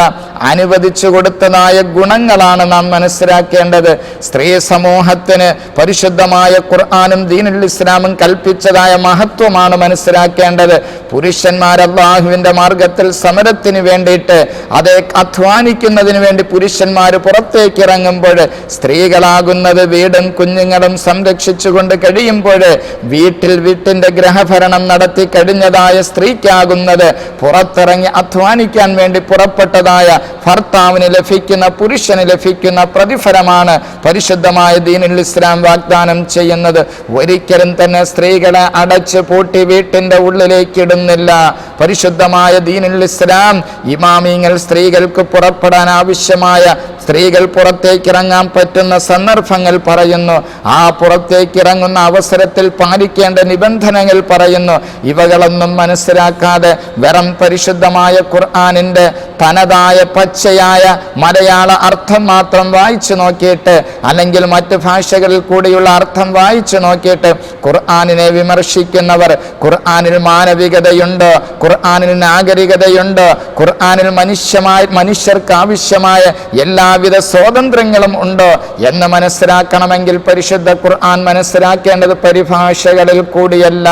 അനുവദിച്ചു കൊടുത്തതായ ഗുണങ്ങളാണ് നാം മനസ്സിലാക്കേണ്ടത്. സ്ത്രീ സമൂഹത്തിന് പരിശുദ്ധമായ ഖുർആനും ദീനുൽ ഇസ്ലാമും കൽപ്പിച്ചതായ മഹത്വമാണ് മനസ്സിലാക്കേണ്ടത്. പുരുഷന്മാർ അല്ലാഹുവിൻ്റെ മാർഗത്തിൽ സമരത്തിന് വേണ്ടിയിട്ട്, അതേ അധ്വാനിക്കുന്നതിന് വേണ്ടി പുരുഷന്മാർ പുറത്തേക്ക് ഇറങ്ങുമ്പോൾ, സ്ത്രീകളാകുന്നത് വീടും കുഞ്ഞുങ്ങളും സംരക്ഷിച്ചുകൊണ്ട് കഴിയുമ്പോൾ, വീട്ടിൻ്റെ ഗ്രഹഭരണം നടത്തി കഴിഞ്ഞതായ സ്ത്രീക്കാകുന്നത് പുറത്തിറങ്ങി അധ്വാനിക്കാൻ വേണ്ടി പുറപ്പെട്ടതായ ഭർത്താവിന് ലഭിക്കുന്ന, പുരുഷന് ലഭിക്കുന്ന പ്രതിഫലമാണ് പരിശുദ്ധമായ ദീനുൽ ഇസ്ലാം വാഗ്ദാനം ചെയ്യുന്നത്. ഒരിക്കലും തന്നെ സ്ത്രീകളെ അടച്ചു പൂട്ടി വീട്ടിൻ്റെ ഉള്ളിലേക്ക് ഇടുന്നില്ല. പരിശുദ്ധമായ ദീനുൽ ഇസ്ലാം ഇമാമിങ്ങൾ സ്ത്രീകൾക്ക് പുറപ്പെടാൻ ആവശ്യമായ സ്ത്രീകൾ പുറത്തേക്ക് ഇറങ്ങാൻ പറ്റുന്ന സന്ദർഭങ്ങൾ പറയുന്നു. ആ പുറത്തേക്ക് ഇറങ്ങുന്ന അവസരത്തിൽ പാലിക്കേണ്ട നിബന്ധനകൾ പറയുന്നു. ഇവകളൊന്നും മനസ്സിലാക്കാതെ വെറും പരിശുദ്ധമായ ഖുർആനിന്റെ തനതായ പച്ചയായ മലയാള അർത്ഥം മാത്രം വായിച്ചു നോക്കിയിട്ട്, അല്ലെങ്കിൽ മറ്റ് ഭാഷകളിൽ കൂടിയുള്ള അർത്ഥം വായിച്ചു നോക്കിയിട്ട് ഖുർആനിനെ വിമർശിക്കുന്നവർ, ഖുർആനിൽ മാനവികതയുണ്ട്, ഖുർആനിൽ നാഗരികതയുണ്ട്, ഖുർആനിൽ മനുഷ്യർക്ക് ആവശ്യമായ എല്ലാവിധ സ്വാതന്ത്ര്യങ്ങളും ഉണ്ട് എന്ന് മനസ്സിലാക്കണമെങ്കിൽ പരിശുദ്ധ ഖുർആൻ മനസ്സിലാക്കേണ്ടത് പരിഭാഷകളിൽ കൂടിയല്ല.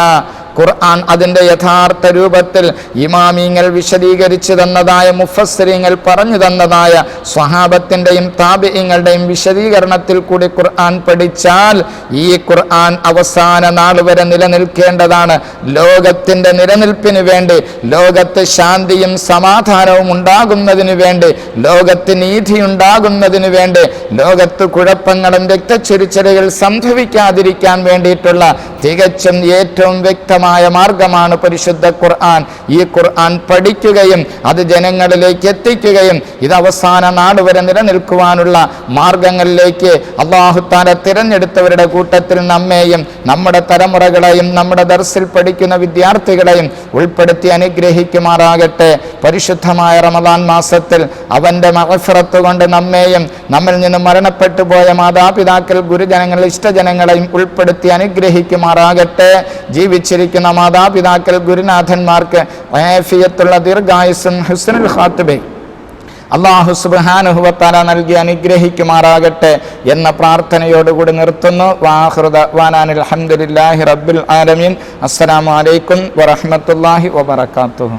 ഖുർആൻ അതിൻ്റെ യഥാർത്ഥ രൂപത്തിൽ ഇമാമിങ്ങൾ വിശദീകരിച്ചു തന്നതായ, മുഫസ്സിരീങ്ങൾ പറഞ്ഞു തന്നതായ സ്വഹാബത്തിൻ്റെയും താബിഈങ്ങളുടെയും വിശദീകരണത്തിൽ കൂടി ഖുർആൻ പഠിച്ചാൽ ഈ ഖുർആൻ അവസാന നാൾ വരെ നിലനിൽക്കേണ്ടതാണ്. ലോകത്തിൻ്റെ നിലനിൽപ്പിന് വേണ്ടി, ലോകത്ത് ശാന്തിയും സമാധാനവും ഉണ്ടാകുന്നതിന് വേണ്ടി, ലോകത്ത് നീതി ഉണ്ടാകുന്നതിന് വേണ്ടി, ലോകത്ത് കുഴപ്പങ്ങളും രക്തച്ചൊരിച്ചിലുകൾ സംഭവിക്കാതിരിക്കാൻ വേണ്ടിയിട്ടുള്ള തികച്ചും ഏറ്റവും വ്യക്തമായ മാർഗമാണ് പരിശുദ്ധ ഖുർആൻ. ഈ ഖുർആൻ പഠിക്കുകയും അത് ജനങ്ങളിലേക്ക് എത്തിക്കുകയും ഇത് അവസാന നാട് വരെ നിലനിൽക്കുവാനുള്ള മാർഗങ്ങളിലേക്ക് അല്ലാഹു തആല തിരഞ്ഞെടുത്തവരുടെ കൂട്ടത്തിൽ നമ്മെയും നമ്മുടെ തലമുറകളെയും നമ്മുടെ ദർസിൽ പഠിക്കുന്ന വിദ്യാർത്ഥികളെയും ഉൾപ്പെടുത്തി അനുഗ്രഹിക്കുമാറാകട്ടെ. പരിശുദ്ധമായ റമദാൻ മാസത്തിൽ അവൻ്റെ മഗ്ഫിറത്ത് കൊണ്ട് നമ്മെയും നമ്മിൽ നിന്ന് മരണപ്പെട്ടു പോയ മാതാപിതാക്കൾ, ഗുരുജനങ്ങൾ, ഇഷ്ടജനങ്ങളെയും ഉൾപ്പെടുത്തി അനുഗ്രഹിക്കുമാറാകട്ടെ. ജീവിച്ചിരിക്കുന്ന മാതാപിതാക്കൾ, ഗുരുനാഥന്മാർക്ക് ആഫിയത്തുള്ള ദീർഘായുസ്സും ഹുസ്നുൽ ഖാത്തിബയും അല്ലാഹു സുബ്ഹാനഹു വ തആല നൽകി അനുഗ്രഹിക്കുമാറാകട്ടെ എന്ന പ്രാർത്ഥനയോടുകൂടി നിർത്തുന്നു. വാഖിറു ദഅ്വാനാ അൽഹംദുലില്ലാഹി റബ്ബിൽ ആലമീൻ. അസ്സലാമു അലൈക്കും വറഹ്മത്തുള്ളാഹി വബറകാതുഹു.